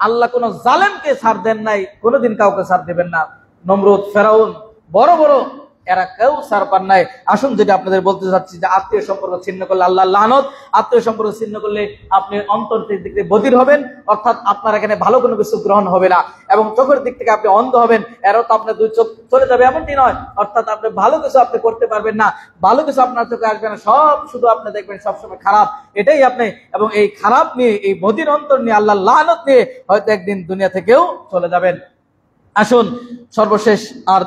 আল্লাহ কোন জালেমকে ছাড় দেন নাই, কোনোদিন কাউকে ছাড় দেবেন না। নমরুদ, ফেরাউন, বড় বড় এরা কেউ ছাড় পান নাই। আসুন, যেটা আপনাদের বলতে চাচ্ছি যে আত্মীয় সম্পর্ক ছিন্ন করলে আল্লাহ লানত, আত্মীয় সম্পর্ক ছিন্ন করলে আপনি অন্তর দিক থেকে বধির হবেন, অর্থাৎ আপনার এখানে ভালো কোনো কিছু গ্রহণ হবে না এবং চোখের দিক থেকে আপনি অন্ধ হবেন। এরও তো আপনার 2 চোখ চলে যাবে এমনটি নয়, অর্থাৎ আপনি ভালো কিছু আপনি করতে পারবেন না, ভালো কিছু আপনার চোখে আসবে না, সব শুধু আপনি দেখবেন সবসময় খারাপ। এটাই আপনি, এবং এই খারাপ নিয়ে, এই বধির অন্তর নিয়ে, আল্লাহ লানত নিয়ে হয়তো একদিন দুনিয়া থেকেও চলে যাবেন। আসুন, সর্বশেষ আর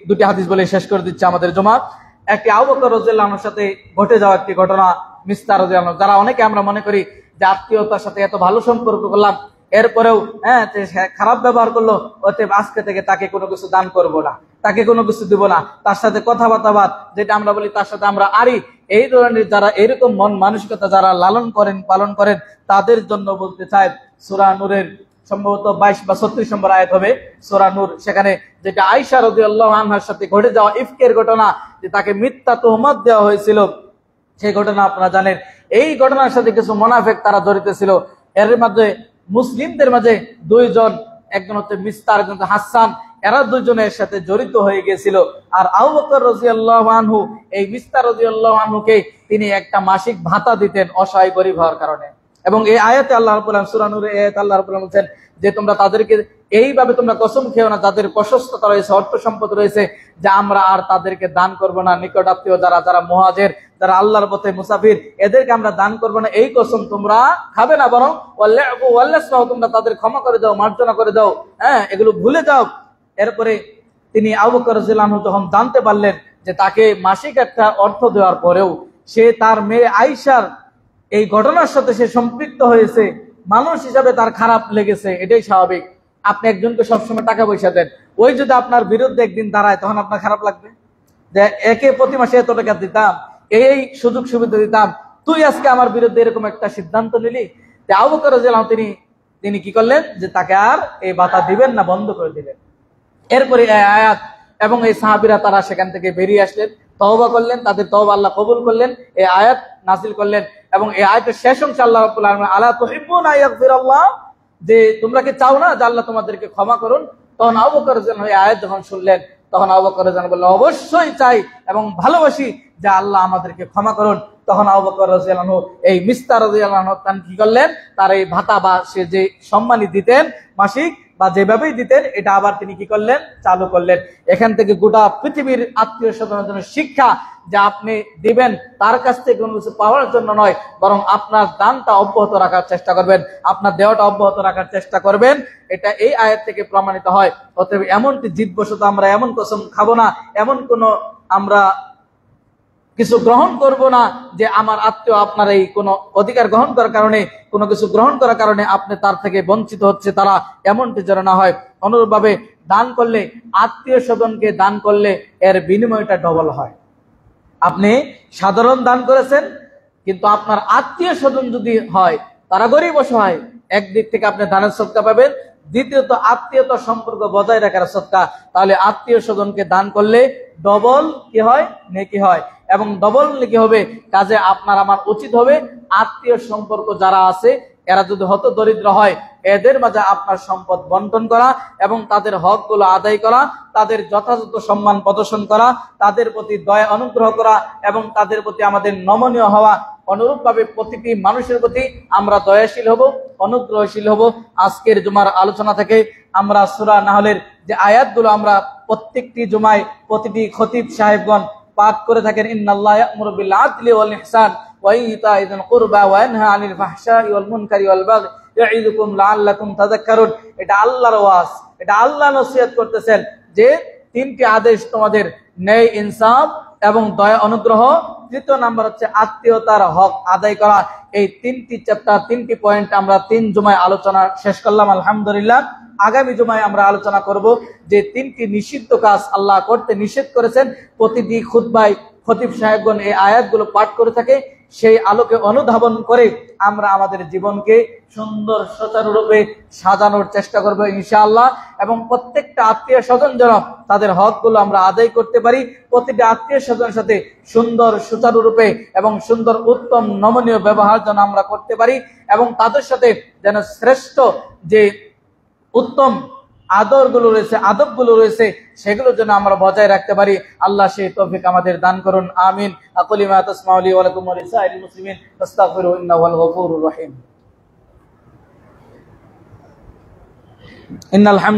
দুটি হাদিস বলে শেষ করে দিচ্ছে আমাদের জমা। একটি আবু বকর রাদিয়াল্লাহু আনহুর সাথে ঘটে যাওয়া একটি ঘটনা, মিস্তার রাদিয়াল্লাহু আনহু, যারা অনেকে আমরা মনে করি যে আত্মীয়তার সাথে এত ভালো সম্পর্ক করলাম, এরপরেও খারাপ ব্যবহার করলো, অতএব আজকে থেকে তাকে কোনো কিছু দান করব না, তাকে কোনো কিছু দিব না, তার সাথে কথাবার্তা বাদ, যেটা আমরা বলি তার সাথে আমরা আরি। এই ধরনের যারা এরকম মন মানসিকতা যারা লালন করেন, পালন করেন, তাদের জন্য বলতে চাই, সূরা নূরের সম্ভবত 22 বা 36 নম্বর আয়াত হবে সূরা নূর, সেখানে যেটা আয়েশা রাদিয়াল্লাহু আনহার সাথে ঘটে যাওয়া ইফকের ঘটনা, যে তাকে মিথ্যা তুহমত দেওয়া হয়েছিল, সেই ঘটনা আপনারা জানেন। এই ঘটনার সাথে কিছু মুনাফিক তারা জড়িত ছিল। এর মধ্যে মুসলিমদের মাঝে 2 জন, একজন হচ্ছে মিস্তার, একজন হচ্ছে হাসান, এরা 2 জনের সাথে জড়িত হয়ে গিয়েছিল। আর আবু বকর রাদিয়াল্লাহু আনহু এই মিস্তার রাদিয়াল্লাহু আনহুকে তিনি একটা মাসিক ভাতা দিতেন অসহায় গরীব হওয়ার কারণে। এবং এই আয়াতে আল্লাহ রাব্বুল আলামিন সূরা নূরে এই আয়াতে আল্লাহ রাব্বুল আলামিন বলেন যে তোমরা তাদেরকে এইভাবে তোমরা কসম খেও না, যাদের প্রশস্ততা রয়েছে, অর্থ সম্পদ রয়েছে, যে আমরা আর তাদেরকে দান করব না। নিকট আত্মীয় যারা মুহাজির, যারা আল্লাহর পথে মুসাফির, এদেরকে আমরা দান করব না, এই কসম তোমরা খাবে না, বরং তোমরা তাদের ক্ষমা করে দাও, মার্জনা করে দাও, এগুলো ভুলে যাও। এরপরে তিনি আবু বকর রাদিয়াল্লাহু আনহু তখন জানতে পারলেন যে তাকে মাসিক একটা অর্থ দেওয়ার পরেও সে তার মেয়ে আয়েশার এই ঘটনার সাথে সে সম্পৃক্ত হয়েছে, মানুষ হিসাবে তার খারাপ লেগেছে। এটাই স্বাভাবিক। আপনি একজনকে সবসময় টাকা পয়সা দেন, ওই যদি আপনার বিরুদ্ধে একদিন দাঁড়ায়, তখন আপনার খারাপ লাগবে যে একে প্রতি মাসে এত টাকা দিতাম, এই সুযোগ সুবিধা দিতাম, তুই আজকে আমার বিরুদ্ধে এরকম একটা সিদ্ধান্ত নিলি। আবু বকর রাদিয়াল্লাহু আনহু তিনি কি করলেন, যে তাকে আর এই ভাতা দিবেন না, বন্ধ করে দিলেন। এরপরে এই আয়াত এবং এই সাহাবীরা তারা সেখান থেকে বেরিয়ে আসলেন, তওবা করলেন, তাদের তওবা আল্লাহ কবুল করলেন, এই আয়াত নাযিল করলেন। এবং এই আয়াতের শেষ অংশে আল্লাহ রাব্বুল আলামিন আলা তুহিব্বুনা ইয়াগফিরাল্লাহ, যে তোমরা কি চাও না যে আল্লাহ তোমাদেরকে ক্ষমা করুন? তখন আবু বকর রাদিয়াল্লাহু আনহু এই আয়াত যখন শুনলেন, তখন আবু বকর রাদিয়াল্লাহু আনহু বললেন, অবশ্যই চাই এবং ভালোবাসি যে আল্লাহ আমাদেরকে ক্ষমা করুন। তখন আবু বকর রাদিয়াল্লাহু আনহু এই মিস্তার রাদিয়াল্লাহু আনহু তান কি করলেন, তার এই ভাতা বা সে যে সম্মানী দিতেন মাসিক বা যেভাবেই দিতেন, এটা আবার তিনি কি করলেন, চালু করলেন। এখান থেকে গোটা পৃথিবীর আত্মীয় স্বজনের জন্য শিক্ষা যে আপনি দিবেন তার কাছ থেকে কোনো কিছু পাওয়ার জন্য নয়, বরং আপনার দানটা অব্যাহত রাখার চেষ্টা করবেন, আপনার দেওয়াটা অব্যাহত রাখার চেষ্টা করবেন। এটা এই আয়াত থেকে প্রমাণিত হয়। অতএব এমনটি জিদবশত আমরা এমন কসম খাবো না, এমন কোন আমরা কিছু গ্রহণ করব না যে আমার আত্মীয় আপনার এই কোনো অধিকার গ্রহণ করার কারণে, কোনো কিছু গ্রহণ করার কারণে আপনি তার থেকে বঞ্চিত হচ্ছে তারা, এমনটি যেন না হয়। অনুরূপভাবে দান করলে, আত্মীয় স্বজনকে দান করলে এর বিনিময়টা ডবল হয়। আপনি সাধারণ দান করেছেন, কিন্তু আপনার আত্মীয় স্বজন যদি হয় তারা গরিব অসহায়, একদিক থেকে আপনি দানের সদকা পাবেন, দ্বিতীয়ত আত্মীয়তা সম্পর্ক বজায় রাখার সদকা। তাহলে আত্মীয় স্বজনকে দান করলে ডবল কি হয়, নেকি হয়, এবং ডবল নেকি হবে। কাজে আপনার আমার উচিত হবে আত্মীয় সম্পর্ক যারা আছে এরা যদি হত দরিদ্র হয়, এদের মাঝে আপনার সম্পদ বন্টন করা এবং তাদের হকগুলো আদায় করা, তাদের যথাযথ সম্মান প্রদর্শন করা, তাদের প্রতি দয়া অনুগ্রহ করা এবং তাদের প্রতি আমাদের নমনীয় হওয়া। অনুরূপভাবে প্রতিটি মানুষের প্রতি আমরা দয়াশীল হব, অনুগ্রহশীল হব। আজকের জুমার আলোচনা থেকে আমরা সূরা নাহলের যে আয়াতগুলো আমরা প্রত্যেকটি জুমায় প্রতিটি খতিব সাহেবগণ পাঠ করে থাকেন, ইন্নাল্লাহা ইয়া'মুরু বিল আদলি ওয়াল ইহসান ওয়া ইতা'i যিল কুরবা ওয়া ইয়ানহা আনিল ফাহশাই ওয়াল মুনকারি ওয়াল বাগই ইয়া'iযুকুম লাআল্লাকুম তাযাক্কারুন। এটা আল্লাহর ওয়াজ, এটা আল্লাহ নসিহত করতেছেন যে তিনটি আদেশ তোমাদের, ন্যায় ইনসাফ এবং দয়া অনুগ্রহ, তৃতীয় নাম্বার হচ্ছে আত্মীয়তার হক আদায় করা। এই তিনটি চ্যাপ্টার, তিনটি পয়েন্ট আমরা 3 জুমায় আলোচনা শেষ করলাম আলহামদুলিল্লাহ। আগামী জুমায় আমরা আলোচনা করব যে তিনটি নিষিদ্ধ কাজ আল্লাহ করতে নিষেধ করেছেন। প্রতিটি খুতবায় খতিব সাহেবগণ এই আয়াতগুলো পাঠ করে থাকে, সেই আলোকে অনুধাবন করে আমরা আমাদের জীবনকে সুন্দর সুচারুরূপে সাজানোর চেষ্টা করব ইনশাআল্লাহ। এবং প্রত্যেকটা আত্মীয় স্বজন যেন তাদের হকগুলো আমরা আদায় করতে পারি, প্রতিটা আত্মীয় স্বজনের সাথে সুন্দর সুচারুরূপে এবং সুন্দর উত্তম নমনীয় ব্যবহার যেন আমরা করতে পারি, এবং তাদের সাথে যেন শ্রেষ্ঠ যে উত্তম আদরগুলো রয়েছে, আদবগুলো রয়েছে, সেগুলো যেন আমরা বজায় রাখতে পারি। আল্লাহ সেই তৌফিক আমাদের দান করুন, আমিন। আকুলু মা তাসমাউ লি ওয়া লাকুম ওয়া লিসাইরিল মুসলিমিন ফাস্তাগফিরু ইন্নাহু হুয়াল গফুরুর রহিম। ইন্নাল হামদা